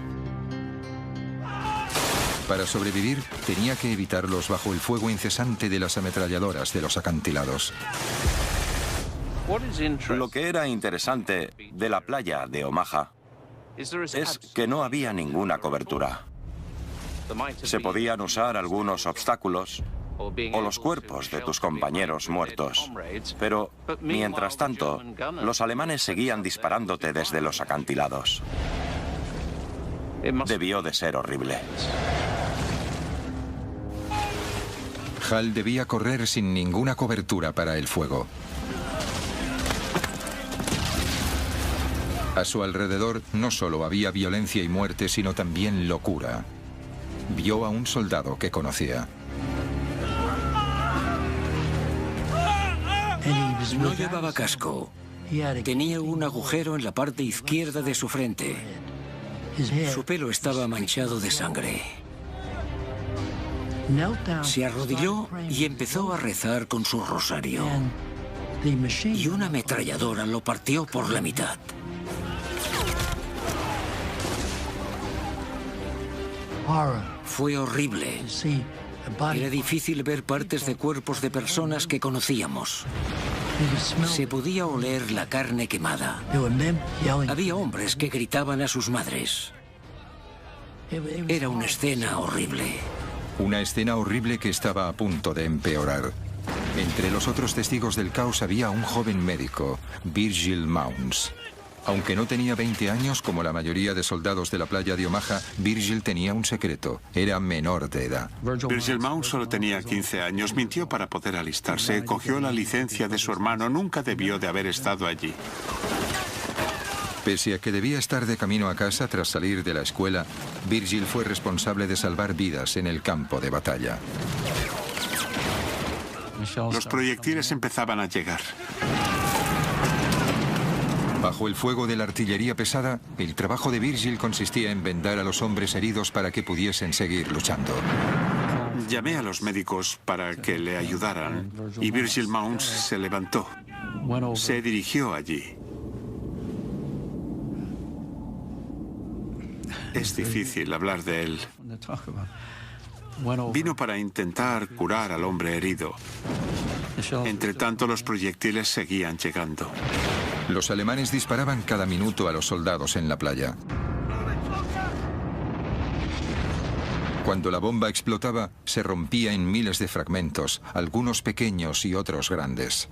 Speaker 1: Para sobrevivir, tenía que evitarlos bajo el fuego incesante de las ametralladoras de los acantilados.
Speaker 3: Lo que era interesante de la playa de Omaha es que no había ninguna cobertura. Se podían usar algunos obstáculos o los cuerpos de tus compañeros muertos. Pero, mientras tanto, los alemanes seguían disparándote desde los acantilados. Debió de ser horrible.
Speaker 1: Hal debía correr sin ninguna cobertura para el fuego. A su alrededor no solo había violencia y muerte, sino también locura. Vio a un soldado que conocía.
Speaker 2: No llevaba casco. Tenía un agujero en la parte izquierda de su frente. Su pelo estaba manchado de sangre. Se arrodilló y empezó a rezar con su rosario. Y una ametralladora lo partió por la mitad. Fue horrible. Era difícil ver partes de cuerpos de personas que conocíamos. Se podía oler la carne quemada. Había hombres que gritaban a sus madres. Era una escena horrible.
Speaker 1: Una escena horrible que estaba a punto de empeorar. Entre los otros testigos del caos había un joven médico, Virgil Mounds. Aunque no tenía 20 años, como la mayoría de soldados de la playa de Omaha, Virgil tenía un secreto. Era menor de edad.
Speaker 5: Virgil Mounds solo tenía 15 años. Mintió para poder alistarse. Cogió la licencia de su hermano. Nunca debió de haber estado allí.
Speaker 1: Pese a que debía estar de camino a casa tras salir de la escuela, Virgil fue responsable de salvar vidas en el campo de batalla.
Speaker 5: Los proyectiles empezaban a llegar.
Speaker 1: Bajo el fuego de la artillería pesada, el trabajo de Virgil consistía en vendar a los hombres heridos para que pudiesen seguir luchando.
Speaker 5: Llamé a los médicos para que le ayudaran y Virgil Mounds se levantó. Se dirigió allí. Es difícil hablar de él. Vino para intentar curar al hombre herido. Entre tanto, los proyectiles seguían llegando.
Speaker 1: Los alemanes disparaban cada minuto a los soldados en la playa. Cuando la bomba explotaba, se rompía en miles de fragmentos, algunos pequeños y otros grandes.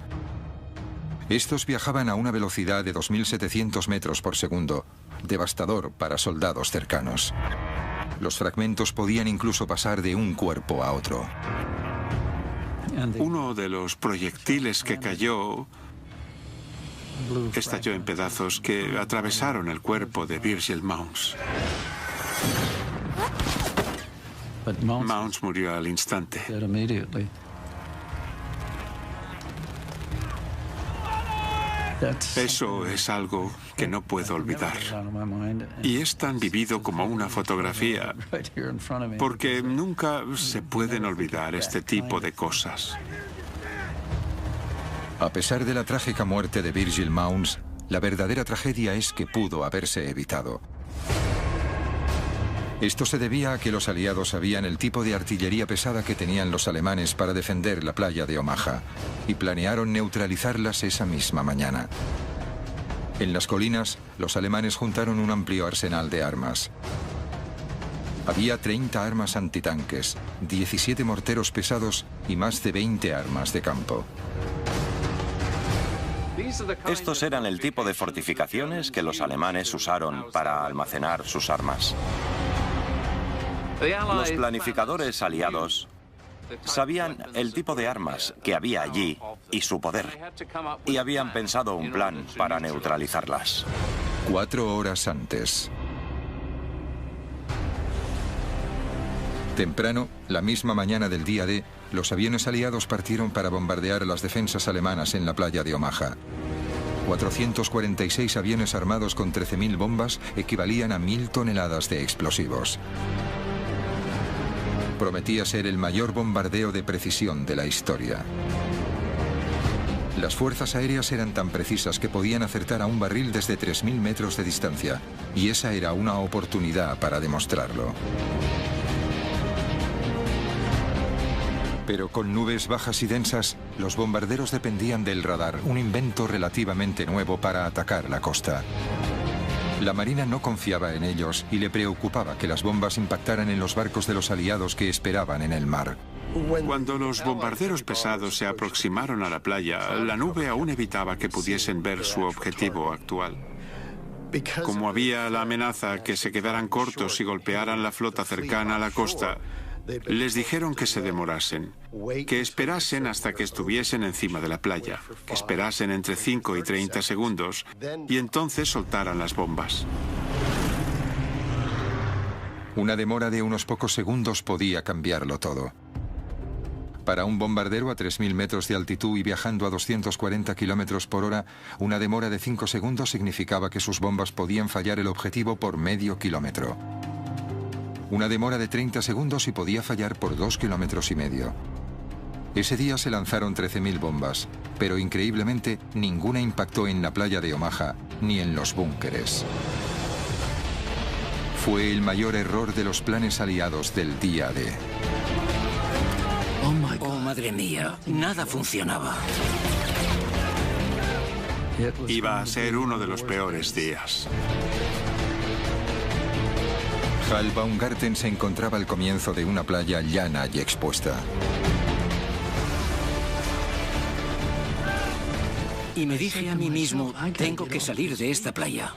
Speaker 1: Estos viajaban a una velocidad de 2.700 metros por segundo, devastador para soldados cercanos. Los fragmentos podían incluso pasar de un cuerpo a otro.
Speaker 5: Uno de los proyectiles que cayó estalló en pedazos que atravesaron el cuerpo de Virgil Mounds. Mounds murió al instante. Eso es algo que no puedo olvidar. Y es tan vivido como una fotografía, porque nunca se pueden olvidar este tipo de cosas.
Speaker 1: A pesar de la trágica muerte de Virgil Mounds, la verdadera tragedia es que pudo haberse evitado. Esto se debía a que los aliados sabían el tipo de artillería pesada que tenían los alemanes para defender la playa de Omaha y planearon neutralizarlas esa misma mañana. En las colinas, los alemanes juntaron un amplio arsenal de armas. Había 30 armas antitanques, 17 morteros pesados y más de 20 armas de campo.
Speaker 3: Estos eran el tipo de fortificaciones que los alemanes usaron para almacenar sus armas. Los planificadores aliados sabían el tipo de armas que había allí y su poder, y habían pensado un plan para neutralizarlas.
Speaker 1: 4 horas antes. Temprano, la misma mañana del día D, los aviones aliados partieron para bombardear las defensas alemanas en la playa de Omaha. 446 aviones armados con 13.000 bombas equivalían a 1.000 toneladas de explosivos. Prometía ser el mayor bombardeo de precisión de la historia. Las fuerzas aéreas eran tan precisas que podían acertar a un barril desde 3.000 metros de distancia, y esa era una oportunidad para demostrarlo. Pero con nubes bajas y densas, los bombarderos dependían del radar, un invento relativamente nuevo para atacar la costa. La Marina no confiaba en ellos y le preocupaba que las bombas impactaran en los barcos de los aliados que esperaban en el mar.
Speaker 5: Cuando los bombarderos pesados se aproximaron a la playa, la nube aún evitaba que pudiesen ver su objetivo actual. Como había la amenaza que se quedaran cortos y golpearan la flota cercana a la costa, les dijeron que se demorasen, que esperasen hasta que estuviesen encima de la playa, que esperasen entre 5 y 30 segundos y entonces soltaran las bombas.
Speaker 1: Una demora de unos pocos segundos podía cambiarlo todo. Para un bombardero a 3.000 metros de altitud y viajando a 240 kilómetros por hora, una demora de 5 segundos significaba que sus bombas podían fallar el objetivo por medio kilómetro. Una demora de 30 segundos y podía fallar por 2,5 kilómetros. Ese día se lanzaron 13.000 bombas, pero increíblemente ninguna impactó en la playa de Omaha ni en los búnkeres. Fue el mayor error de los planes aliados del día D.
Speaker 2: Oh, madre mía, nada funcionaba.
Speaker 5: Iba a ser uno de los peores días.
Speaker 1: Hal Baumgarten se encontraba al comienzo de una playa llana y expuesta.
Speaker 2: Y me dije a mí mismo, tengo que salir de esta playa.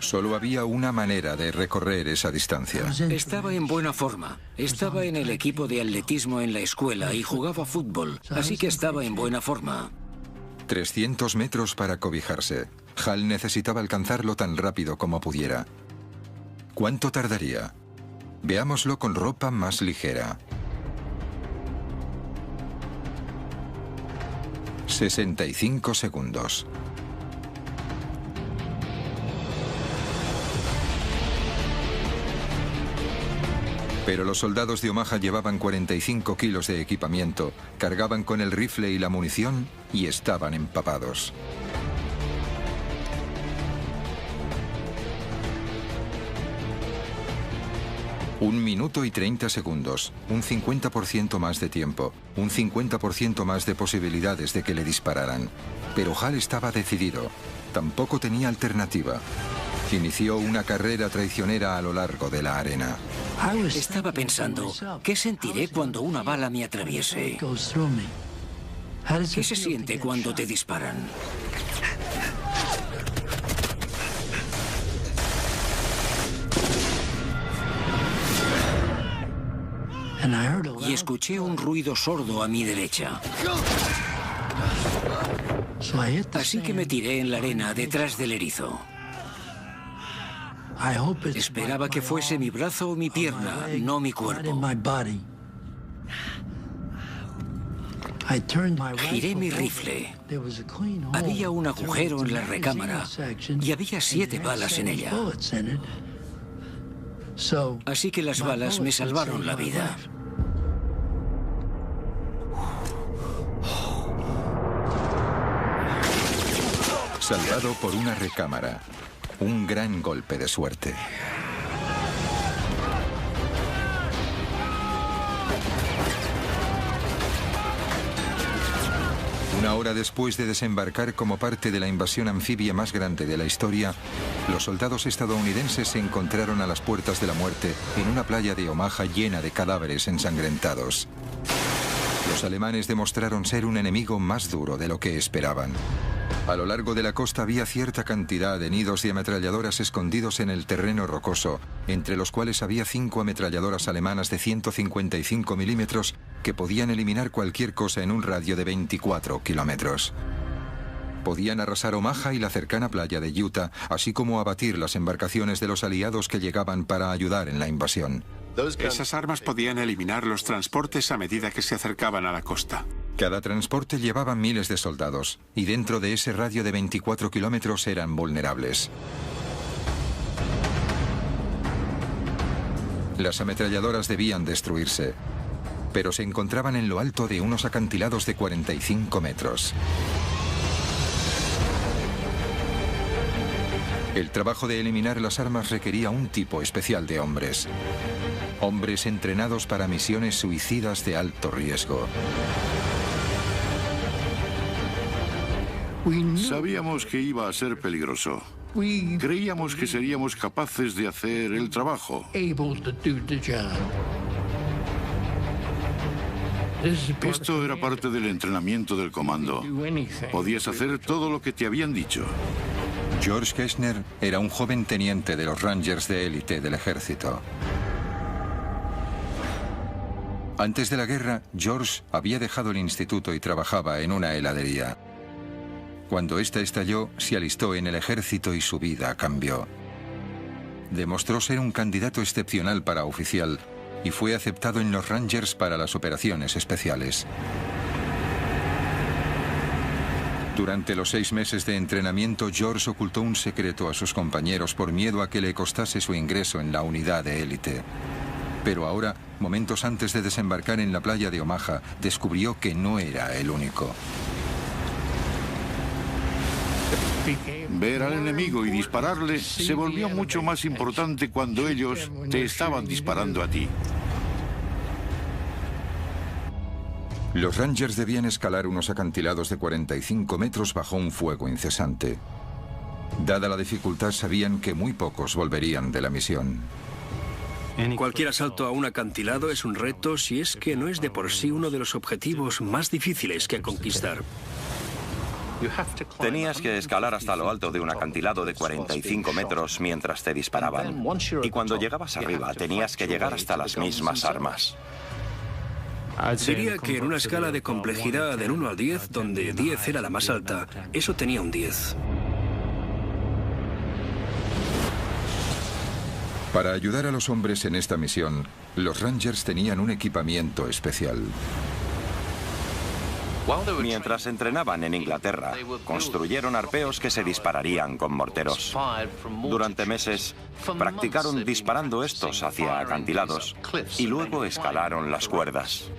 Speaker 1: Solo había una manera de recorrer esa distancia.
Speaker 2: Estaba en buena forma. Estaba en el equipo de atletismo en la escuela y jugaba fútbol, así que estaba en buena forma.
Speaker 1: 300 metros para cobijarse. Hal necesitaba alcanzarlo tan rápido como pudiera. ¿Cuánto tardaría? Veámoslo con ropa más ligera. 65 segundos. Pero los soldados de Omaha llevaban 45 kilos de equipamiento, cargaban con el rifle y la munición y estaban empapados. Un minuto y 30 segundos, un 50% más de tiempo, un 50% más de posibilidades de que le dispararan. Pero Hal estaba decidido, tampoco tenía alternativa. Inició una carrera traicionera a lo largo de la arena.
Speaker 2: Estaba pensando, ¿qué sentiré cuando una bala me atraviese? ¿Qué se siente cuando te disparan? Y escuché un ruido sordo a mi derecha. Así que me tiré en la arena detrás del erizo. Esperaba que fuese mi brazo o mi pierna, no mi cuerpo. Giré mi rifle. Había un agujero en la recámara y había 7 balas en ella. Así que las balas me salvaron la vida.
Speaker 1: Salvado por una recámara. Un gran golpe de suerte. Una hora después de desembarcar como parte de la invasión anfibia más grande de la historia, los soldados estadounidenses se encontraron a las puertas de la muerte en una playa de Omaha llena de cadáveres ensangrentados. Los alemanes demostraron ser un enemigo más duro de lo que esperaban. A lo largo de la costa había cierta cantidad de nidos de ametralladoras escondidos en el terreno rocoso, entre los cuales había 5 ametralladoras alemanas de 155 milímetros que podían eliminar cualquier cosa en un radio de 24 kilómetros. Podían arrasar Omaha y la cercana playa de Utah, así como abatir las embarcaciones de los aliados que llegaban para ayudar en la invasión.
Speaker 5: Esas armas podían eliminar los transportes a medida que se acercaban a la costa.
Speaker 1: Cada transporte llevaba miles de soldados, y dentro de ese radio de 24 kilómetros eran vulnerables. Las ametralladoras debían destruirse, pero se encontraban en lo alto de unos acantilados de 45 metros. El trabajo de eliminar las armas requería un tipo especial de hombres. Hombres entrenados para misiones suicidas de alto riesgo.
Speaker 7: Sabíamos que iba a ser peligroso. Creíamos que seríamos capaces de hacer el trabajo. Esto era parte del entrenamiento del comando. Podías hacer todo lo que te habían dicho.
Speaker 1: George Kessner era un joven teniente de los Rangers de élite del ejército. Antes de la guerra, George había dejado el instituto y trabajaba en una heladería. Cuando esta estalló, se alistó en el ejército y su vida cambió. Demostró ser un candidato excepcional para oficial y fue aceptado en los Rangers para las operaciones especiales. Durante los 6 meses de entrenamiento, George ocultó un secreto a sus compañeros por miedo a que le costase su ingreso en la unidad de élite. Pero ahora, momentos antes de desembarcar en la playa de Omaha, descubrió que no era el único.
Speaker 7: Ver al enemigo y dispararle se volvió mucho más importante cuando ellos te estaban disparando a ti.
Speaker 1: Los Rangers debían escalar unos acantilados de 45 metros bajo un fuego incesante. Dada la dificultad, sabían que muy pocos volverían de la misión.
Speaker 4: Cualquier asalto a un acantilado es un reto si es que no es de por sí uno de los objetivos más difíciles que conquistar.
Speaker 3: Tenías que escalar hasta lo alto de un acantilado de 45 metros mientras te disparaban. Y cuando llegabas arriba, tenías que llegar hasta las mismas armas.
Speaker 4: Diría que en una escala de complejidad del 1 al 10, donde 10 era la más alta, eso tenía un 10.
Speaker 1: Para ayudar a los hombres en esta misión, los Rangers tenían un equipamiento especial.
Speaker 3: Mientras entrenaban en Inglaterra, construyeron arpeos que se dispararían con morteros. Durante meses, practicaron disparando estos hacia acantilados y luego escalaron las cuerdas.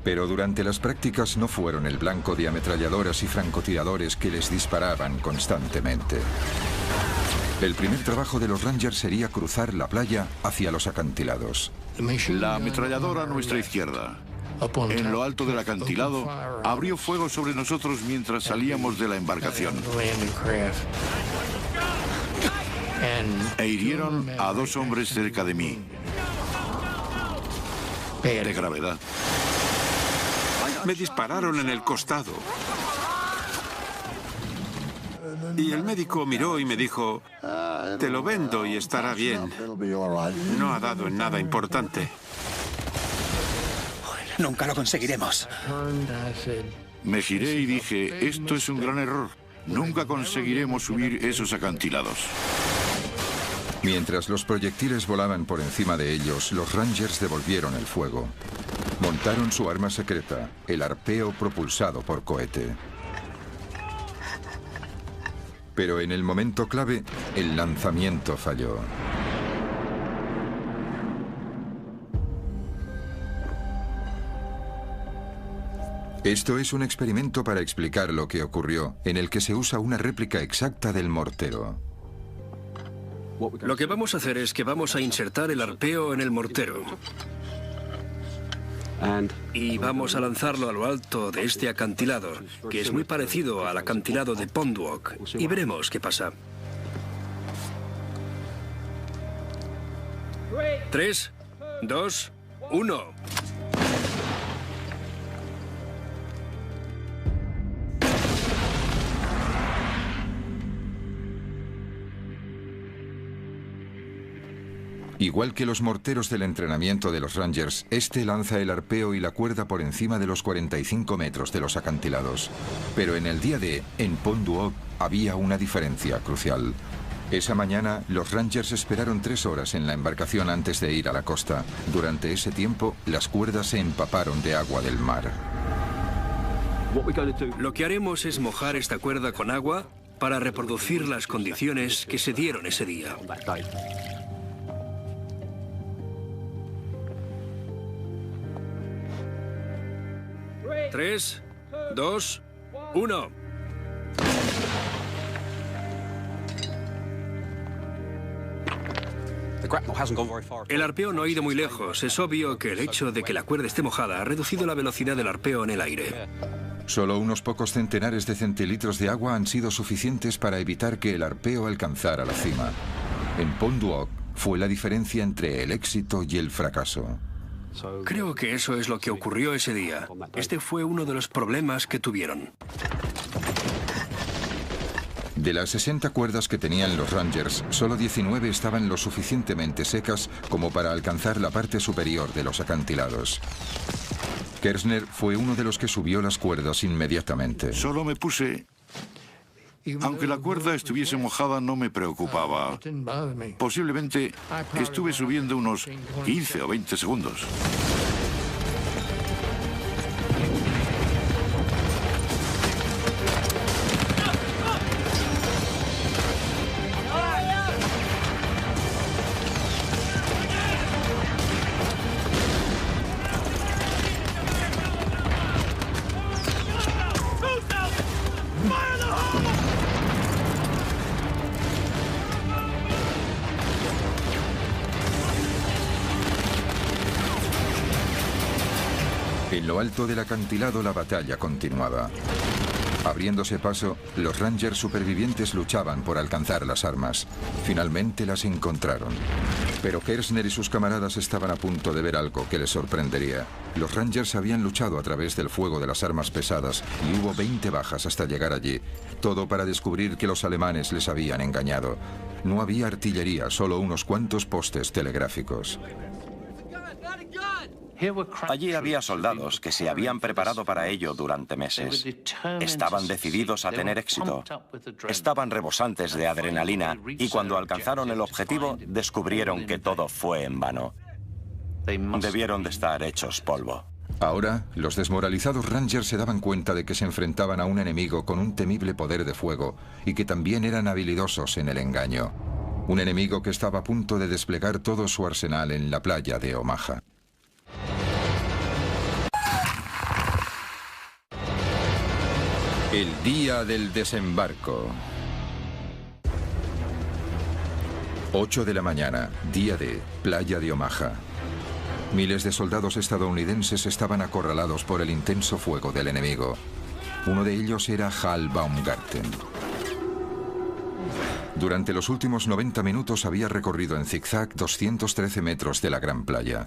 Speaker 1: Pero durante las prácticas no fueron el blanco de ametralladoras y francotiradores que les disparaban constantemente. El primer trabajo de los Rangers sería cruzar la playa hacia los acantilados.
Speaker 7: La ametralladora a nuestra izquierda, en lo alto del acantilado, abrió fuego sobre nosotros mientras salíamos de la embarcación. E hirieron a 2 hombres cerca de mí. De gravedad.
Speaker 5: Me dispararon en el costado. Y el médico miró y me dijo, te lo vendo y estará bien. No ha dado en nada importante.
Speaker 6: Nunca lo conseguiremos.
Speaker 7: Me giré y dije, esto es un gran error. Nunca conseguiremos subir esos acantilados.
Speaker 1: Mientras los proyectiles volaban por encima de ellos, los Rangers devolvieron el fuego. Montaron su arma secreta, el arpeo propulsado por cohete. Pero en el momento clave, el lanzamiento falló. Esto es un experimento para explicar lo que ocurrió, en el que se usa una réplica exacta del mortero.
Speaker 4: Lo que vamos a hacer es que vamos a insertar el arpeo en el mortero. Y vamos a lanzarlo a lo alto de este acantilado, que es muy parecido al acantilado de Pondwalk, y veremos qué pasa. 3, 2, 1.
Speaker 1: Igual que los morteros del entrenamiento de los Rangers, este lanza el arpeo y la cuerda por encima de los 45 metros de los acantilados. Pero en el día D, en Pondwalk, había una diferencia crucial. Esa mañana, los Rangers esperaron 3 horas en la embarcación antes de ir a la costa. Durante ese tiempo, las cuerdas se empaparon de agua del mar.
Speaker 4: Lo que haremos es mojar esta cuerda con agua para reproducir las condiciones que se dieron ese día. 3, 2, 1. El arpeo no ha ido muy lejos. Es obvio que el hecho de que la cuerda esté mojada ha reducido la velocidad del arpeo en el aire.
Speaker 1: Solo unos pocos centenares de centilitros de agua han sido suficientes para evitar que el arpeo alcanzara la cima. En Pondwalk fue la diferencia entre el éxito y el fracaso.
Speaker 4: Creo que eso es lo que ocurrió ese día. Este fue uno de los problemas que tuvieron.
Speaker 1: De las 60 cuerdas que tenían los Rangers, solo 19 estaban lo suficientemente secas como para alcanzar la parte superior de los acantilados. Kersner fue uno de los que subió las cuerdas inmediatamente.
Speaker 7: Solo me puse... Aunque la cuerda estuviese mojada, no me preocupaba. Posiblemente estuve subiendo unos 15 o 20 segundos.
Speaker 1: En lo alto del acantilado la batalla continuaba. Abriéndose paso, los Rangers supervivientes luchaban por alcanzar las armas. Finalmente las encontraron. Pero Kershner y sus camaradas estaban a punto de ver algo que les sorprendería. Los Rangers habían luchado a través del fuego de las armas pesadas y hubo 20 bajas hasta llegar allí. Todo para descubrir que los alemanes les habían engañado. No había artillería, solo unos cuantos postes telegráficos.
Speaker 3: Allí había soldados que se habían preparado para ello durante meses. Estaban decididos a tener éxito. Estaban rebosantes de adrenalina y cuando alcanzaron el objetivo descubrieron que todo fue en vano. Debieron de estar hechos polvo.
Speaker 1: Ahora, los desmoralizados Rangers se daban cuenta de que se enfrentaban a un enemigo con un temible poder de fuego y que también eran habilidosos en el engaño. Un enemigo que estaba a punto de desplegar todo su arsenal en la playa de Omaha. El día del desembarco. 8 de la mañana, día D, playa de Omaha. Miles de soldados estadounidenses estaban acorralados por el intenso fuego del enemigo. Uno de ellos era Hal Baumgarten. Durante los últimos 90 minutos había recorrido en zigzag 213 metros de la gran playa.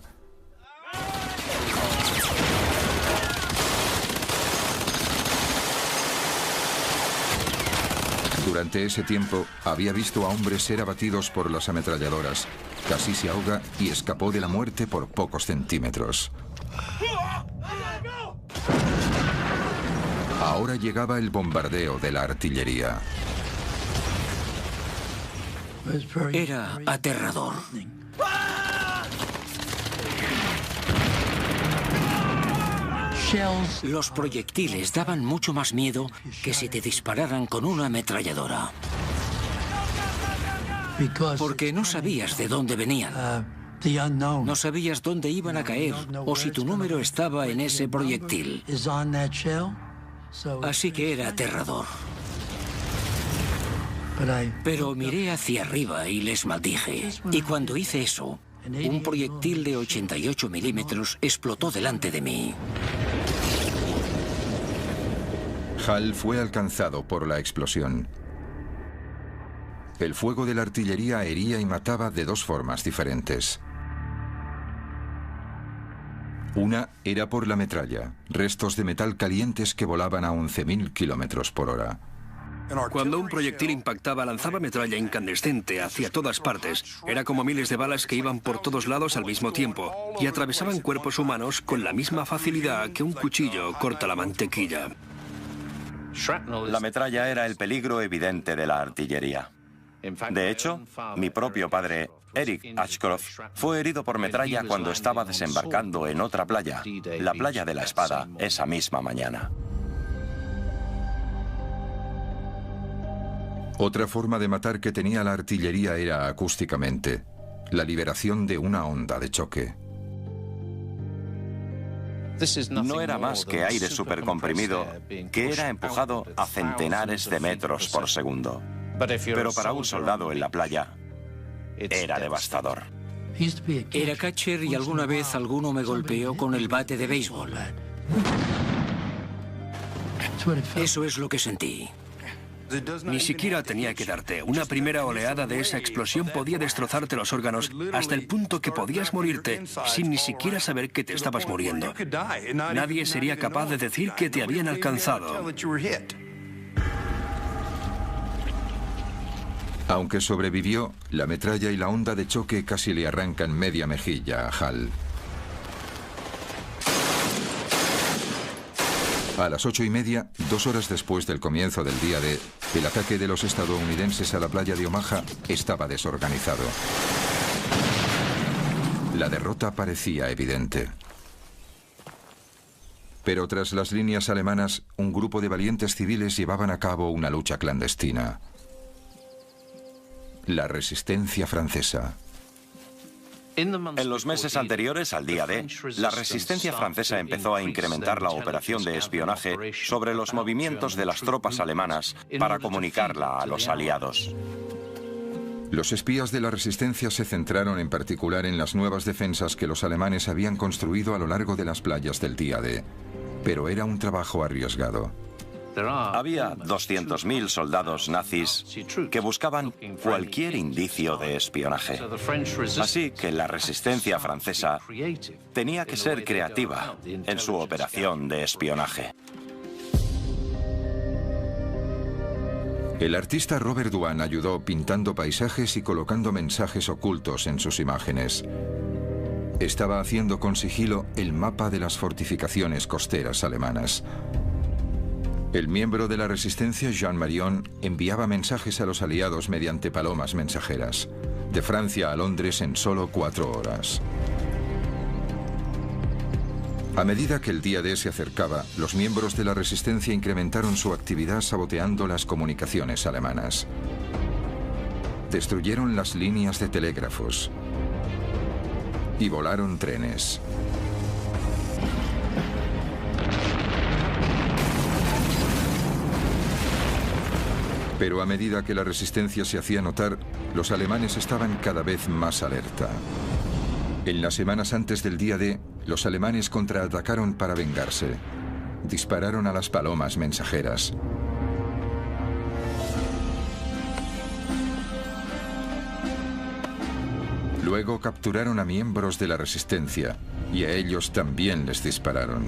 Speaker 1: Durante ese tiempo, había visto a hombres ser abatidos por las ametralladoras. Casi se ahoga y escapó de la muerte por pocos centímetros. Ahora llegaba el bombardeo de la artillería.
Speaker 2: Era aterrador. Los proyectiles daban mucho más miedo que si te dispararan con una ametralladora. Porque no sabías de dónde venían. No sabías dónde iban a caer o si tu número estaba en ese proyectil. Así que era aterrador. Pero miré hacia arriba y les maldije. Y cuando hice eso, un proyectil de 88 milímetros explotó delante de mí.
Speaker 1: Hal fue alcanzado por la explosión. El fuego de la artillería hería y mataba de dos formas diferentes. Una era por la metralla, restos de metal calientes que volaban a 11.000 kilómetros por hora.
Speaker 4: Cuando un proyectil impactaba, lanzaba metralla incandescente hacia todas partes. Era como miles de balas que iban por todos lados al mismo tiempo y atravesaban cuerpos humanos con la misma facilidad que un cuchillo corta la mantequilla.
Speaker 3: La metralla era el peligro evidente de la artillería. De hecho, mi propio padre, Eric Ashcroft, fue herido por metralla cuando estaba desembarcando en otra playa, la playa de la Espada, esa misma mañana.
Speaker 1: Otra forma de matar que tenía la artillería era acústicamente, la liberación de una onda de choque.
Speaker 3: No era más que aire supercomprimido que era empujado a centenares de metros por segundo. Pero para un soldado en la playa, era devastador.
Speaker 2: Era catcher y alguna vez alguno me golpeó con el bate de béisbol. Eso es lo que sentí.
Speaker 4: Ni siquiera tenía que darte. Una primera oleada de esa explosión podía destrozarte los órganos hasta el punto que podías morirte sin ni siquiera saber que te estabas muriendo. Nadie sería capaz de decir que te habían alcanzado.
Speaker 1: Aunque sobrevivió, la metralla y la onda de choque casi le arrancan media mejilla a Hal. A las 8:30, 2 horas después del comienzo del día D, el ataque de los estadounidenses a la playa de Omaha estaba desorganizado. La derrota parecía evidente. Pero tras las líneas alemanas, un grupo de valientes civiles llevaban a cabo una lucha clandestina. La resistencia francesa.
Speaker 3: En los meses anteriores al día D, la resistencia francesa empezó a incrementar la operación de espionaje sobre los movimientos de las tropas alemanas para comunicarla a los aliados.
Speaker 1: Los espías de la resistencia se centraron en particular en las nuevas defensas que los alemanes habían construido a lo largo de las playas del día D, pero era un trabajo arriesgado.
Speaker 3: Había 200.000 soldados nazis que buscaban cualquier indicio de espionaje. Así que la resistencia francesa tenía que ser creativa en su operación de espionaje.
Speaker 1: El artista Robert Dwan ayudó pintando paisajes y colocando mensajes ocultos en sus imágenes. Estaba haciendo con sigilo el mapa de las fortificaciones costeras alemanas. El miembro de la resistencia, Jean Marion, enviaba mensajes a los aliados mediante palomas mensajeras, de Francia a Londres en solo 4 horas. A medida que el día D se acercaba, los miembros de la resistencia incrementaron su actividad saboteando las comunicaciones alemanas. Destruyeron las líneas de telégrafos y volaron trenes. Pero a medida que la resistencia se hacía notar, los alemanes estaban cada vez más alerta. En las semanas antes del día D, los alemanes contraatacaron para vengarse. Dispararon a las palomas mensajeras. Luego capturaron a miembros de la resistencia y a ellos también les dispararon.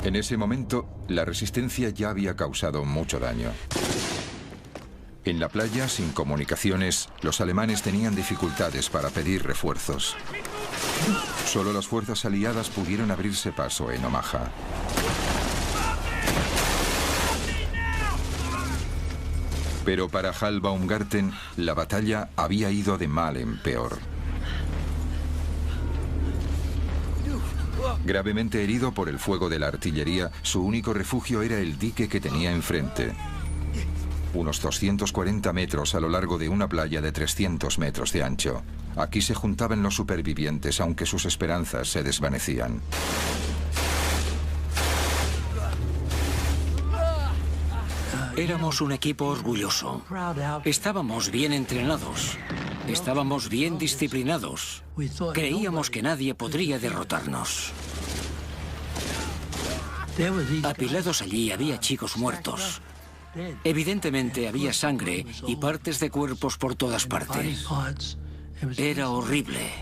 Speaker 1: En ese momento, la resistencia ya había causado mucho daño. En la playa, sin comunicaciones, los alemanes tenían dificultades para pedir refuerzos. Solo las fuerzas aliadas pudieron abrirse paso en Omaha. Pero para Hal Baumgarten, la batalla había ido de mal en peor. Gravemente herido por el fuego de la artillería, su único refugio era el dique que tenía enfrente. Unos 240 metros a lo largo de una playa de 300 metros de ancho. Aquí se juntaban los supervivientes, aunque sus esperanzas se desvanecían.
Speaker 2: Éramos un equipo orgulloso. Estábamos bien entrenados. Estábamos bien disciplinados. Creíamos que nadie podría derrotarnos. Apilados allí había chicos muertos. Evidentemente había sangre y partes de cuerpos por todas partes. Era horrible.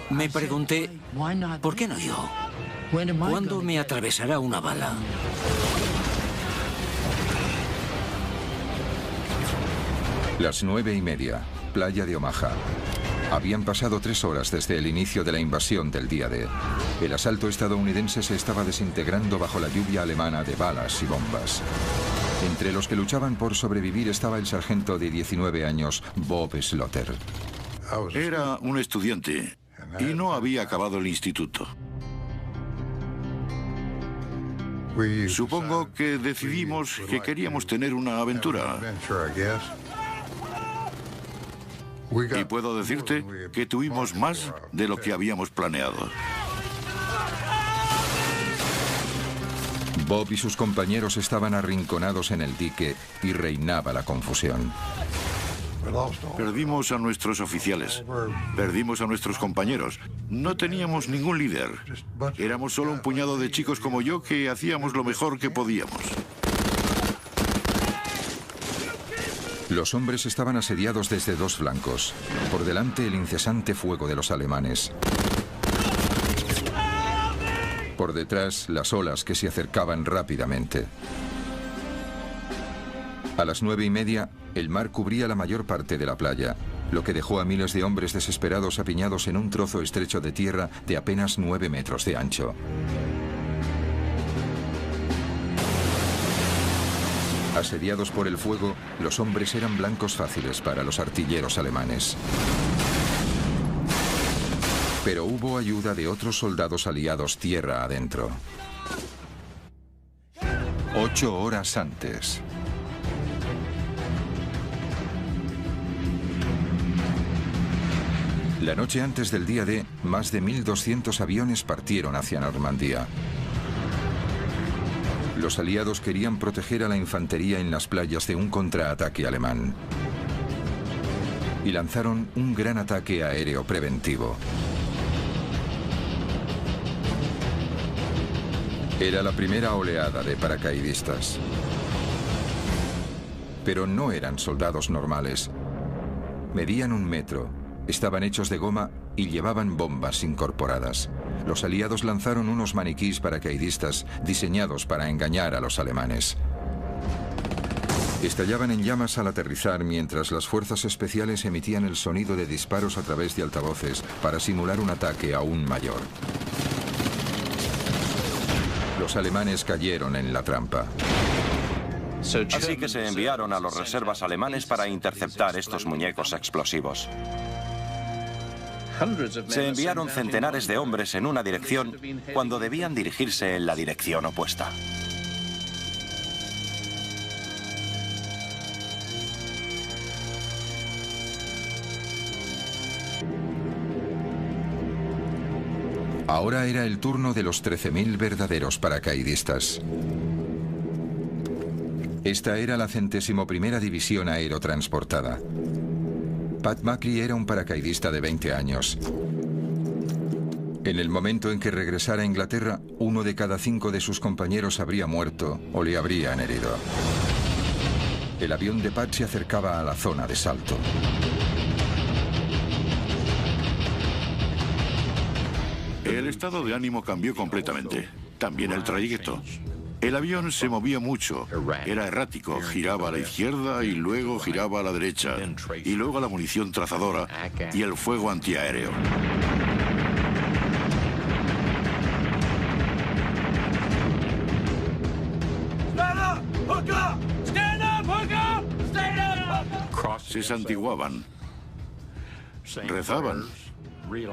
Speaker 2: Me pregunté, ¿por qué no yo? ¿Cuándo me atravesará una bala?
Speaker 1: Las 9:30, playa de Omaha. Habían pasado 3 horas desde el inicio de la invasión del día D. El asalto estadounidense se estaba desintegrando bajo la lluvia alemana de balas y bombas. Entre los que luchaban por sobrevivir estaba el sargento de 19 años, Bob Slaughter.
Speaker 7: Era un estudiante y no había acabado el instituto. Supongo que decidimos que queríamos tener una aventura. Y puedo decirte que tuvimos más de lo que habíamos planeado.
Speaker 1: Bob y sus compañeros estaban arrinconados en el dique y reinaba la confusión.
Speaker 7: Perdimos a nuestros oficiales, perdimos a nuestros compañeros. No teníamos ningún líder. Éramos solo un puñado de chicos como yo que hacíamos lo mejor que podíamos.
Speaker 1: Los hombres estaban asediados desde 2 flancos. Por delante, el incesante fuego de los alemanes. Por detrás, las olas que se acercaban rápidamente. A las 9:30, el mar cubría la mayor parte de la playa, lo que dejó a miles de hombres desesperados apiñados en un trozo estrecho de tierra de apenas 9 metros de ancho. Asediados por el fuego, los hombres eran blancos fáciles para los artilleros alemanes. Pero hubo ayuda de otros soldados aliados tierra adentro. 8 horas antes. La noche antes del día D, más de 1.200 aviones partieron hacia Normandía. Los aliados querían proteger a la infantería en las playas de un contraataque alemán. Y lanzaron un gran ataque aéreo preventivo. Era la primera oleada de paracaidistas. Pero no eran soldados normales. Medían 1 metro, estaban hechos de goma y llevaban bombas incorporadas. Los aliados lanzaron unos maniquís paracaidistas diseñados para engañar a los alemanes. Estallaban en llamas al aterrizar mientras las fuerzas especiales emitían el sonido de disparos a través de altavoces para simular un ataque aún mayor. Los alemanes cayeron en la trampa.
Speaker 3: Así que se enviaron a los reservas alemanes para interceptar estos muñecos explosivos. Se enviaron centenares de hombres en una dirección cuando debían dirigirse en la dirección opuesta.
Speaker 1: Ahora era el turno de los 13.000 verdaderos paracaidistas. Esta era la 101ª División Aerotransportada. Pat Macri era un paracaidista de 20 años. En el momento en que regresara a Inglaterra, 1 de cada 5 de sus compañeros habría muerto o le habrían herido. El avión de Pat se acercaba a la zona de salto.
Speaker 7: El estado de ánimo cambió completamente. También el trayecto. El avión se movía mucho. Era errático. Giraba a la izquierda y luego giraba a la derecha. Y luego la munición trazadora y el fuego antiaéreo. Se santiguaban. Rezaban.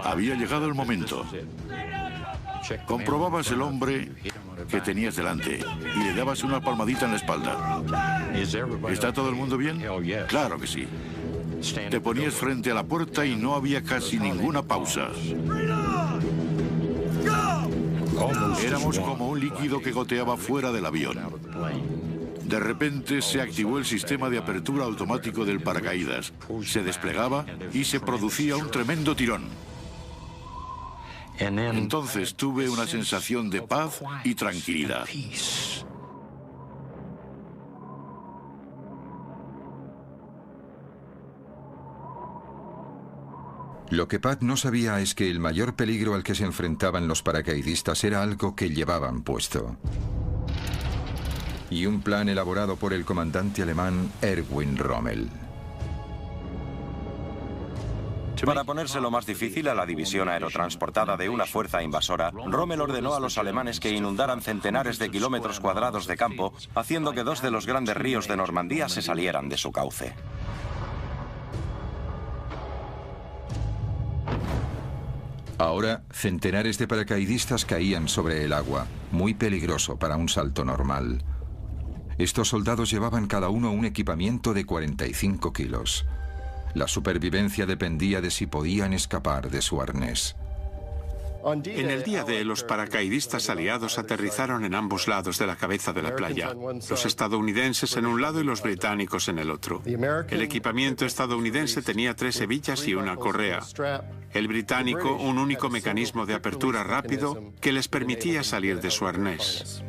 Speaker 7: Había llegado el momento. Comprobabas el hombre que tenías delante y le dabas una palmadita en la espalda. ¿Está todo el mundo bien? Claro que sí. Te ponías frente a la puerta y no había casi ninguna pausa. Éramos como un líquido que goteaba fuera del avión. De repente se activó el sistema de apertura automático del paracaídas. Se desplegaba y se producía un tremendo tirón. Entonces tuve una sensación de paz y tranquilidad.
Speaker 1: Lo que Pat no sabía es que el mayor peligro al que se enfrentaban los paracaidistas era algo que llevaban puesto. Y un plan elaborado por el comandante alemán Erwin Rommel.
Speaker 3: Para ponérselo más difícil a la división aerotransportada de una fuerza invasora, Rommel ordenó a los alemanes que inundaran centenares de kilómetros cuadrados de campo, haciendo que 2 de los grandes ríos de Normandía se salieran de su cauce.
Speaker 1: Ahora, centenares de paracaidistas caían sobre el agua, muy peligroso para un salto normal. Estos soldados llevaban cada uno un equipamiento de 45 kilos. La supervivencia dependía de si podían escapar de su arnés.
Speaker 5: En el día D, los paracaidistas aliados aterrizaron en ambos lados de la cabeza de la playa. Los estadounidenses en un lado y los británicos en el otro. El equipamiento estadounidense tenía 3 hebillas y una correa. El británico, un único mecanismo de apertura rápido que les permitía salir de su arnés.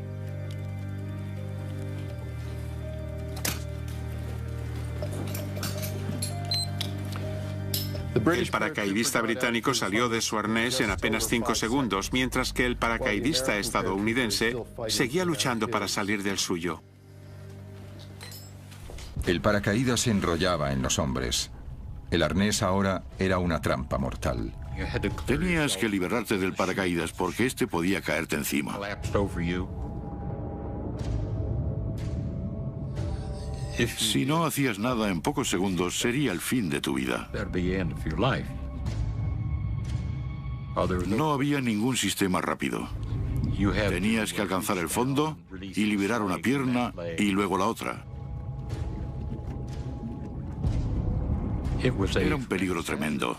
Speaker 5: El paracaidista británico salió de su arnés en apenas 5 segundos, mientras que el paracaidista estadounidense seguía luchando para salir del suyo.
Speaker 1: El paracaídas se enrollaba en los hombres. El arnés ahora era una trampa mortal.
Speaker 7: Tenías que liberarte del paracaídas porque este podía caerte encima. Si no hacías nada en pocos segundos, sería el fin de tu vida. No había ningún sistema rápido. Tenías que alcanzar el fondo y liberar una pierna y luego la otra. Era un peligro tremendo.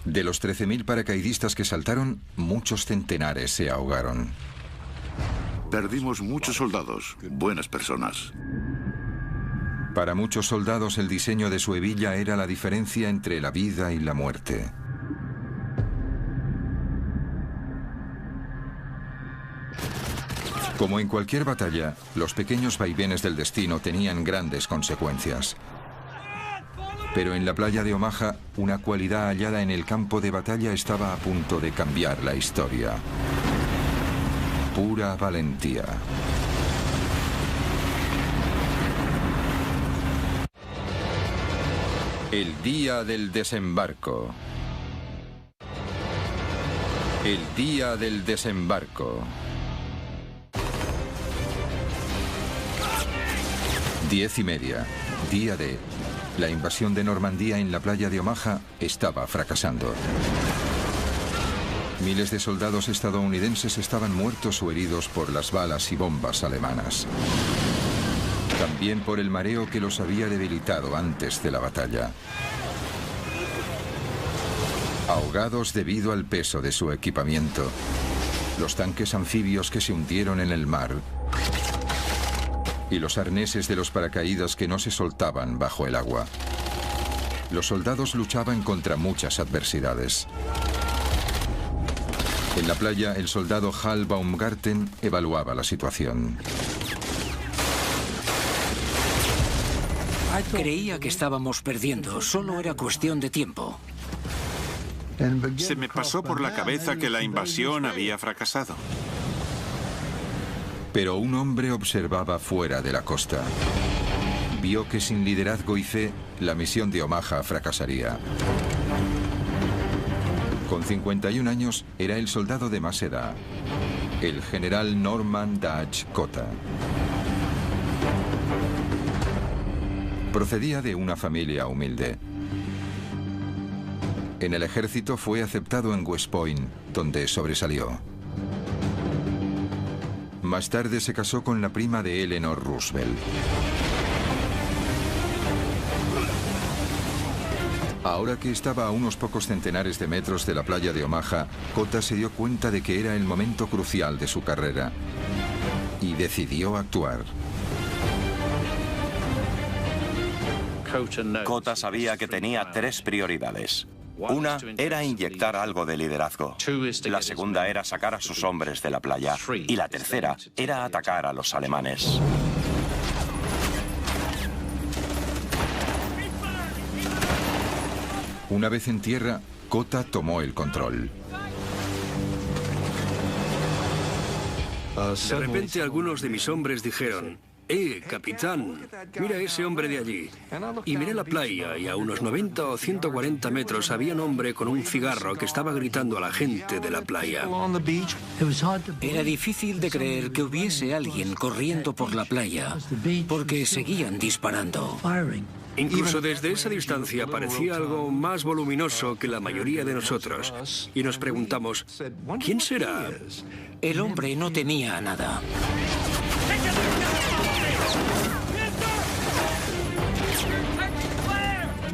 Speaker 1: De los 13.000 paracaidistas que saltaron, muchos centenares se ahogaron.
Speaker 7: Perdimos muchos soldados, buenas personas.
Speaker 1: Para muchos soldados el diseño de su hebilla era la diferencia entre la vida y la muerte. Como en cualquier batalla, los pequeños vaivenes del destino tenían grandes consecuencias. Pero en la playa de Omaha, una cualidad hallada en el campo de batalla estaba a punto de cambiar la historia. Pura valentía. El día del desembarco. El día del desembarco. 10:30, día D. La invasión de Normandía en la playa de Omaha estaba fracasando. Miles de soldados estadounidenses estaban muertos o heridos por las balas y bombas alemanas. También por el mareo que los había debilitado antes de la batalla. Ahogados debido al peso de su equipamiento. Los tanques anfibios que se hundieron en el mar. Y los arneses de los paracaídas que no se soltaban bajo el agua. Los soldados luchaban contra muchas adversidades. En la playa, el soldado Hal Baumgarten evaluaba la situación.
Speaker 2: Creía que estábamos perdiendo, solo era cuestión de tiempo.
Speaker 5: Se me pasó por la cabeza que la invasión había fracasado.
Speaker 1: Pero un hombre observaba fuera de la costa. Vio que sin liderazgo y fe, la misión de Omaha fracasaría. Con 51 años, era el soldado de más edad, el general Norman Dutch Cota. Procedía de una familia humilde. En el ejército fue aceptado en West Point, donde sobresalió. Más tarde se casó con la prima de Eleanor Roosevelt. Ahora que estaba a unos pocos centenares de metros de la playa de Omaha, Cota se dio cuenta de que era el momento crucial de su carrera y decidió actuar.
Speaker 3: Cota sabía que tenía 3 prioridades. Una era inyectar algo de liderazgo. La segunda era sacar a sus hombres de la playa. Y la tercera era atacar a los alemanes.
Speaker 1: Una vez en tierra, Cota tomó el control.
Speaker 4: De repente algunos de mis hombres dijeron: capitán, mira ese hombre de allí. Y miré la playa y a unos 90 o 140 metros había un hombre con un cigarro que estaba gritando a la gente de la playa.
Speaker 2: Era difícil de creer que hubiese alguien corriendo por la playa, porque seguían disparando.
Speaker 4: Incluso desde esa distancia parecía algo más voluminoso que la mayoría de nosotros. Y nos preguntamos, ¿quién será?
Speaker 2: El hombre no temía nada.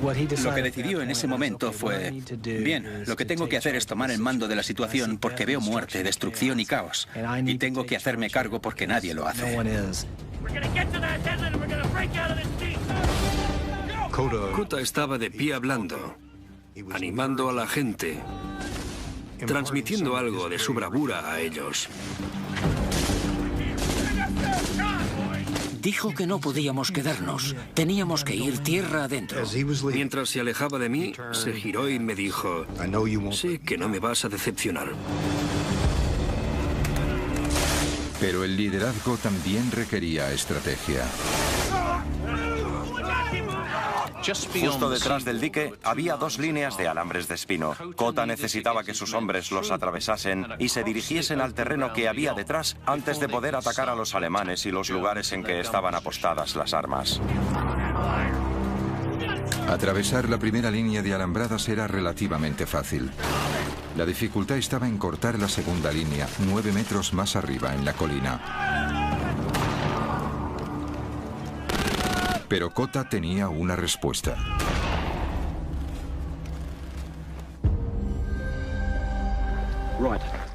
Speaker 6: Lo que decidió en ese momento fue: bien, lo que tengo que hacer es tomar el mando de la situación porque veo muerte, destrucción y caos. Y tengo que hacerme cargo porque nadie lo hace.
Speaker 4: Cota estaba de pie hablando, animando a la gente, transmitiendo algo de su bravura a ellos.
Speaker 2: Dijo que no podíamos quedarnos, teníamos que ir tierra adentro.
Speaker 4: Mientras se alejaba de mí, se giró y me dijo: sé que no me vas a decepcionar.
Speaker 1: Pero el liderazgo también requería estrategia.
Speaker 3: Justo detrás del dique había 2 líneas de alambres de espino. Cota necesitaba que sus hombres los atravesasen y se dirigiesen al terreno que había detrás antes de poder atacar a los alemanes y los lugares en que estaban apostadas las armas.
Speaker 1: Atravesar la primera línea de alambradas era relativamente fácil. La dificultad estaba en cortar la segunda línea, 9 metros más arriba en la colina. Pero Cota tenía una respuesta.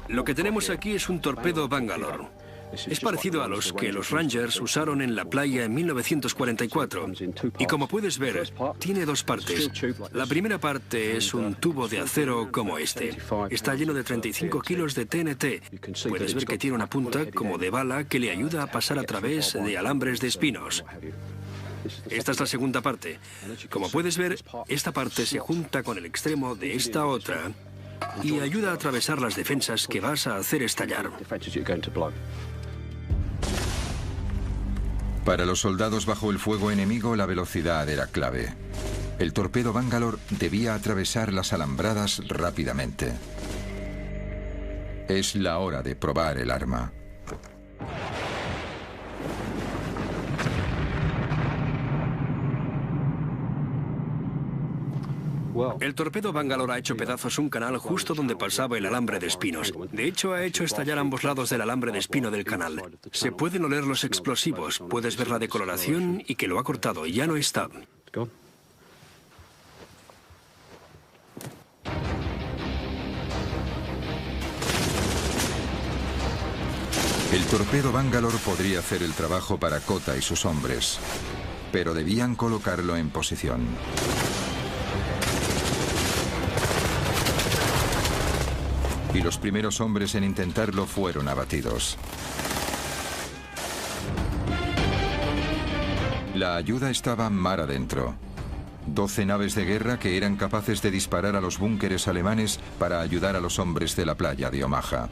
Speaker 4: Lo que tenemos aquí es un torpedo Bangalore. Es parecido a los que los Rangers usaron en la playa en 1944. Y como puedes ver, tiene dos partes. La primera parte es un tubo de acero como este. Está lleno de 35 kilos de TNT. Puedes ver que tiene una punta como de bala que le ayuda a pasar a través de alambres de espinos. Esta es la segunda parte. Como puedes ver, esta parte se junta con el extremo de esta otra y ayuda a atravesar las defensas que vas a hacer estallar.
Speaker 1: Para los soldados bajo el fuego enemigo, la velocidad era clave. El torpedo Bangalore debía atravesar las alambradas rápidamente. Es la hora de probar el arma.
Speaker 4: El torpedo Bangalore ha hecho pedazos un canal justo donde pasaba el alambre de espinos. De hecho, ha hecho estallar ambos lados del alambre de espino del canal. Se pueden oler los explosivos, puedes ver la decoloración y que lo ha cortado, ya no está.
Speaker 1: El torpedo Bangalore podría hacer el trabajo para Kota y sus hombres, pero debían colocarlo en posición. Y los primeros hombres en intentarlo fueron abatidos. La ayuda estaba mar adentro. 12 naves de guerra que eran capaces de disparar a los búnkeres alemanes para ayudar a los hombres de la playa de Omaha.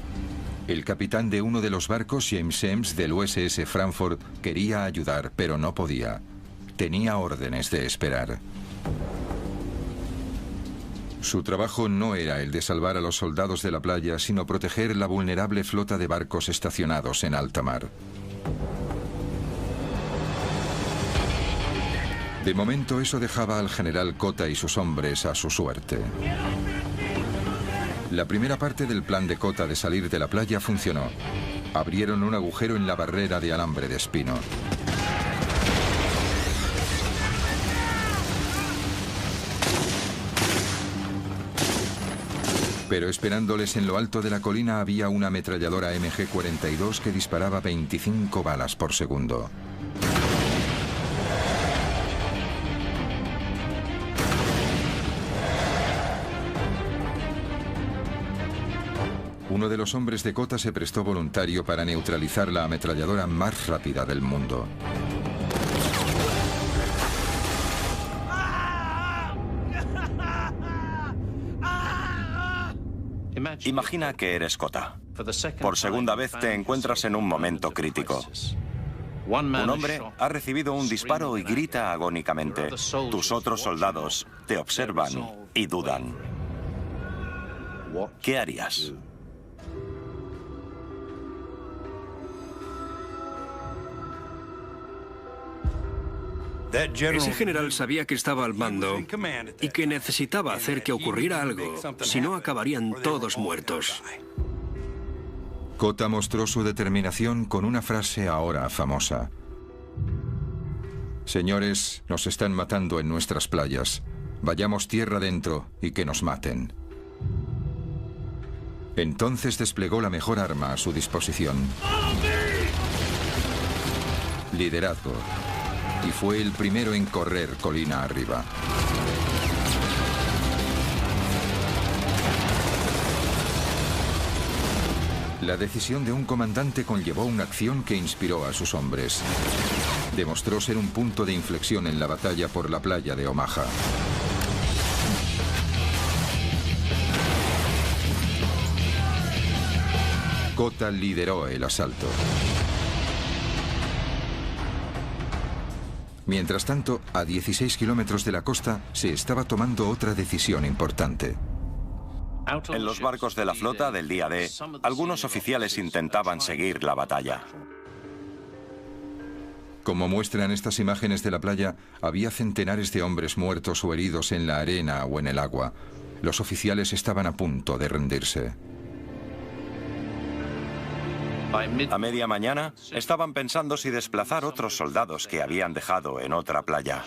Speaker 1: El capitán de uno de los barcos, James Eames, del USS Frankfurt, quería ayudar, pero no podía. Tenía órdenes de esperar. Su trabajo no era el de salvar a los soldados de la playa, sino proteger la vulnerable flota de barcos estacionados en alta mar. De momento, eso dejaba al general Kota y sus hombres a su suerte. La primera parte del plan de Kota de salir de la playa funcionó. Abrieron un agujero en la barrera de alambre de espino. Pero esperándoles en lo alto de la colina había una ametralladora MG-42 que disparaba 25 balas por segundo. Uno de los hombres de Kota se prestó voluntario para neutralizar la ametralladora más rápida del mundo.
Speaker 3: Imagina que eres Kota. Por segunda vez te encuentras en un momento crítico. Un hombre ha recibido un disparo y grita agónicamente. Tus otros soldados te observan y dudan. ¿Qué harías?
Speaker 4: Ese general sabía que estaba al mando y que necesitaba hacer que ocurriera algo, si no acabarían todos muertos.
Speaker 1: Kota mostró su determinación con una frase ahora famosa. Señores, nos están matando en nuestras playas. Vayamos tierra adentro y que nos maten. Entonces desplegó la mejor arma a su disposición. Liderazgo. Y fue el primero en correr colina arriba. La decisión de un comandante conllevó una acción que inspiró a sus hombres. Demostró ser un punto de inflexión en la batalla por la playa de Omaha. Kota lideró el asalto. Mientras tanto, a 16 kilómetros de la costa, se estaba tomando otra decisión importante.
Speaker 3: En los barcos de la flota del día D, algunos oficiales intentaban seguir la batalla.
Speaker 1: Como muestran estas imágenes de la playa, había centenares de hombres muertos o heridos en la arena o en el agua. Los oficiales estaban a punto de rendirse.
Speaker 3: A media mañana, estaban pensando si desplazar otros soldados que habían dejado en otra playa.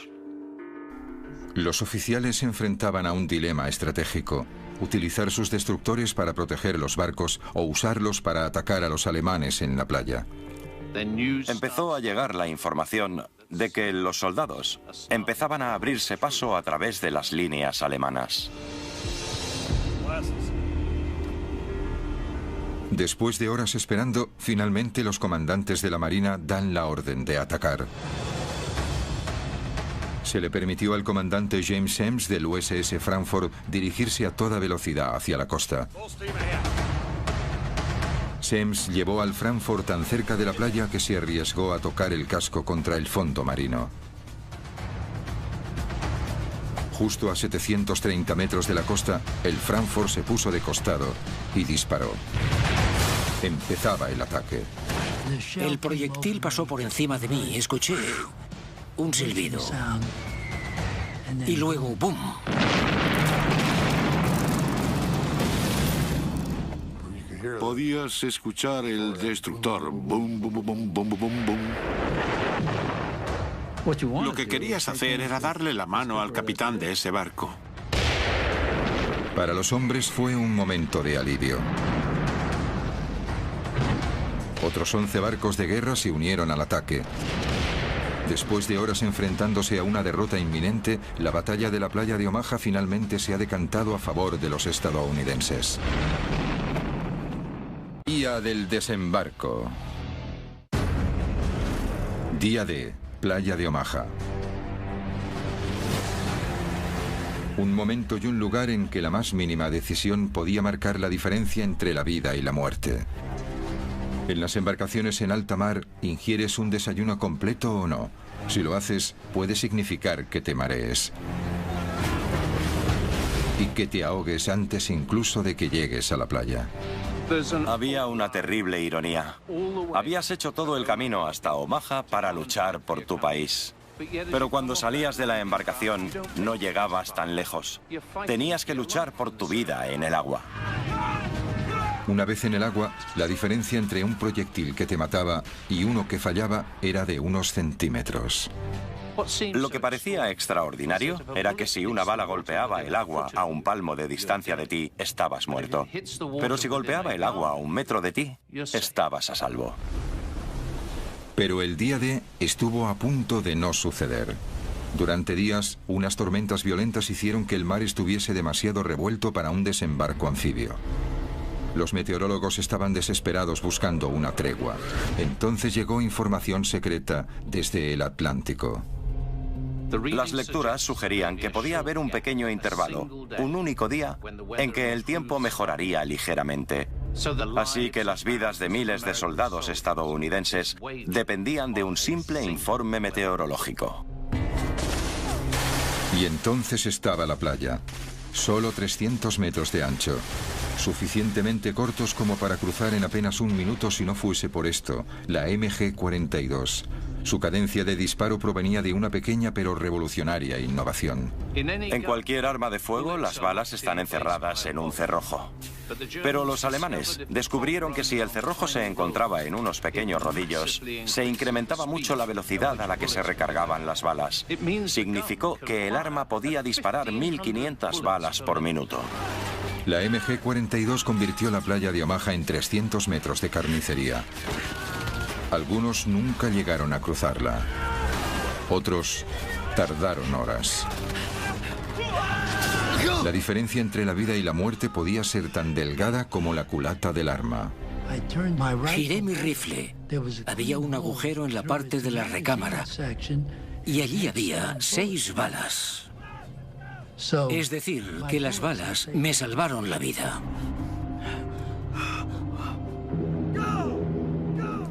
Speaker 1: Los oficiales se enfrentaban a un dilema estratégico: utilizar sus destructores para proteger los barcos o usarlos para atacar a los alemanes en la playa.
Speaker 3: Empezó a llegar la información de que los soldados empezaban a abrirse paso a través de las líneas alemanas.
Speaker 1: Después de horas esperando, finalmente los comandantes de la Marina dan la orden de atacar. Se le permitió al comandante James Semmes del USS Frankfurt dirigirse a toda velocidad hacia la costa. Semmes llevó al Frankfurt tan cerca de la playa que se arriesgó a tocar el casco contra el fondo marino. Justo a 730 metros de la costa, el Frankfurt se puso de costado y disparó. Empezaba el ataque.
Speaker 2: El proyectil pasó por encima de mí. Escuché un silbido. Y luego, ¡bum!
Speaker 7: Podías escuchar el destructor. Bum, bum, bum, bum, bum, bum, bum.
Speaker 5: Lo que querías hacer era darle la mano al capitán de ese barco.
Speaker 1: Para los hombres fue un momento de alivio. Otros 11 barcos de guerra se unieron al ataque. Después de horas enfrentándose a una derrota inminente, la batalla de la playa de Omaha finalmente se ha decantado a favor de los estadounidenses. Día del desembarco. Día D, playa de Omaha. Un momento y un lugar en que la más mínima decisión podía marcar la diferencia entre la vida y la muerte. En las embarcaciones en alta mar, ¿ingieres un desayuno completo o no? Si lo haces, puede significar que te marees. Y que te ahogues antes incluso de que llegues a la playa.
Speaker 3: Había una terrible ironía. Habías hecho todo el camino hasta Omaha para luchar por tu país. Pero cuando salías de la embarcación, no llegabas tan lejos. Tenías que luchar por tu vida en el agua.
Speaker 1: Una vez en el agua, la diferencia entre un proyectil que te mataba y uno que fallaba era de unos centímetros.
Speaker 3: Lo que parecía extraordinario era que si una bala golpeaba el agua a un palmo de distancia de ti, estabas muerto. Pero si golpeaba el agua a 1 metro de ti, estabas a salvo.
Speaker 1: Pero el día D estuvo a punto de no suceder. Durante días, unas tormentas violentas hicieron que el mar estuviese demasiado revuelto para un desembarco anfibio. Los meteorólogos estaban desesperados buscando una tregua. Entonces llegó información secreta desde el Atlántico.
Speaker 3: Las lecturas sugerían que podía haber un pequeño intervalo, un único día, en que el tiempo mejoraría ligeramente. Así que las vidas de miles de soldados estadounidenses dependían de un simple informe meteorológico.
Speaker 1: Y entonces estaba la playa. Solo 300 metros de ancho. Suficientemente cortos como para cruzar en apenas 1 minuto si no fuese por esto, la MG-42. Su cadencia de disparo provenía de una pequeña pero revolucionaria innovación.
Speaker 3: En cualquier arma de fuego, las balas están encerradas en un cerrojo. Pero los alemanes descubrieron que si el cerrojo se encontraba en unos pequeños rodillos, se incrementaba mucho la velocidad a la que se recargaban las balas. Significó que el arma podía disparar 1500 balas por minuto.
Speaker 1: La MG-42 convirtió la playa de Omaha en 300 metros de carnicería. Algunos nunca llegaron a cruzarla. Otros tardaron horas. La diferencia entre la vida y la muerte podía ser tan delgada como la culata del arma.
Speaker 2: Giré mi rifle. Había un agujero en la parte de la recámara. Y allí había 6 balas. Es decir, que las balas me salvaron la vida.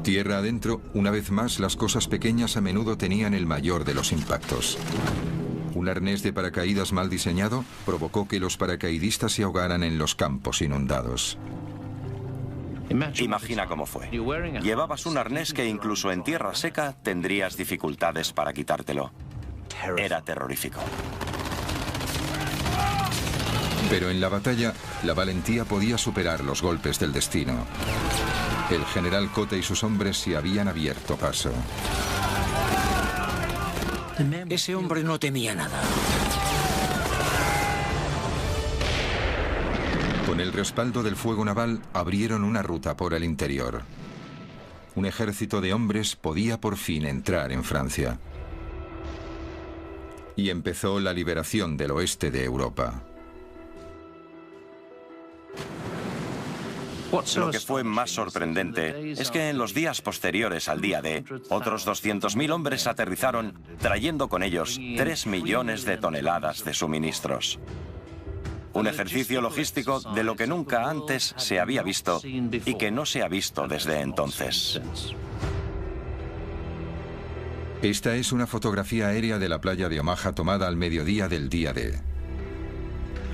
Speaker 1: Tierra adentro, una vez más, las cosas pequeñas a menudo tenían el mayor de los impactos. Un arnés de paracaídas mal diseñado provocó que los paracaidistas se ahogaran en los campos inundados.
Speaker 3: Imagina cómo fue. Llevabas un arnés que incluso en tierra seca tendrías dificultades para quitártelo. Era terrorífico.
Speaker 1: Pero en la batalla, la valentía podía superar los golpes del destino. El general Cote y sus hombres se habían abierto paso.
Speaker 2: Ese hombre no temía nada.
Speaker 1: Con el respaldo del fuego naval, abrieron una ruta por el interior. Un ejército de hombres podía por fin entrar en Francia. Y empezó la liberación del oeste de Europa.
Speaker 3: Lo que fue más sorprendente es que en los días posteriores al día D, otros 200.000 hombres aterrizaron trayendo con ellos 3 millones de toneladas de suministros. Un ejercicio logístico de lo que nunca antes se había visto y que no se ha visto desde entonces.
Speaker 1: Esta es una fotografía aérea de la playa de Omaha tomada al mediodía del día D.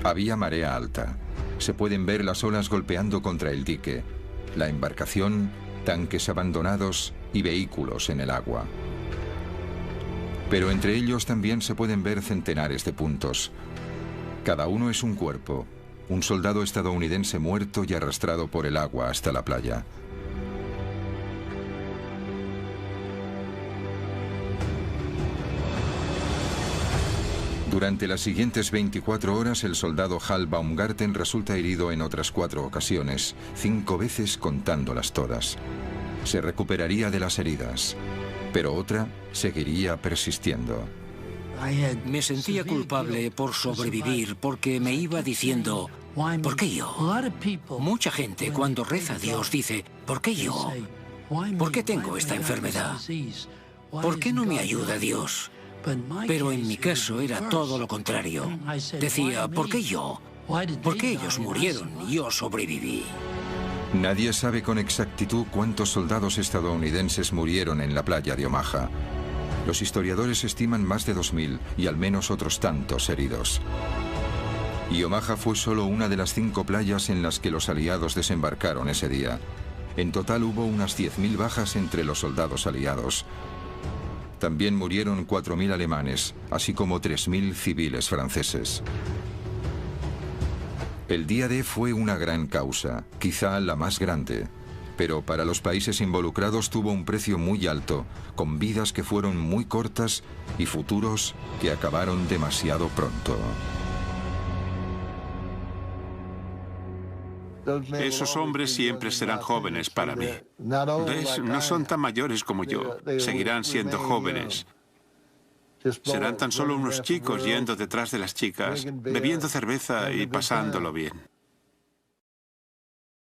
Speaker 1: Había marea alta. Se pueden ver las olas golpeando contra el dique, la embarcación, tanques abandonados y vehículos en el agua. Pero entre ellos también se pueden ver centenares de puntos. Cada uno es un cuerpo, un soldado estadounidense muerto y arrastrado por el agua hasta la playa. Durante las siguientes 24 horas, el soldado Hal Baumgarten resulta herido en otras 4 ocasiones, 5 veces contándolas todas. Se recuperaría de las heridas, pero otra seguiría persistiendo.
Speaker 2: Me sentía culpable por sobrevivir porque me iba diciendo, ¿por qué yo? Mucha gente cuando reza a Dios dice, ¿por qué yo? ¿Por qué tengo esta enfermedad? ¿Por qué no me ayuda Dios? Pero en mi caso era todo lo contrario. Decía, ¿por qué yo? ¿Por qué ellos murieron y yo sobreviví?
Speaker 1: Nadie sabe con exactitud cuántos soldados estadounidenses murieron en la playa de Omaha. Los historiadores estiman más de 2.000 y al menos otros tantos heridos. Y Omaha fue solo una de las 5 playas en las que los aliados desembarcaron ese día. En total hubo unas 10.000 bajas entre los soldados aliados. También murieron 4.000 alemanes, así como 3.000 civiles franceses. El día D fue una gran causa, quizá la más grande, pero para los países involucrados tuvo un precio muy alto, con vidas que fueron muy cortas y futuros que acabaron demasiado pronto.
Speaker 5: Esos hombres siempre serán jóvenes para mí. ¿Ves? No son tan mayores como yo. Seguirán siendo jóvenes. Serán tan solo unos chicos yendo detrás de las chicas, bebiendo cerveza y pasándolo bien.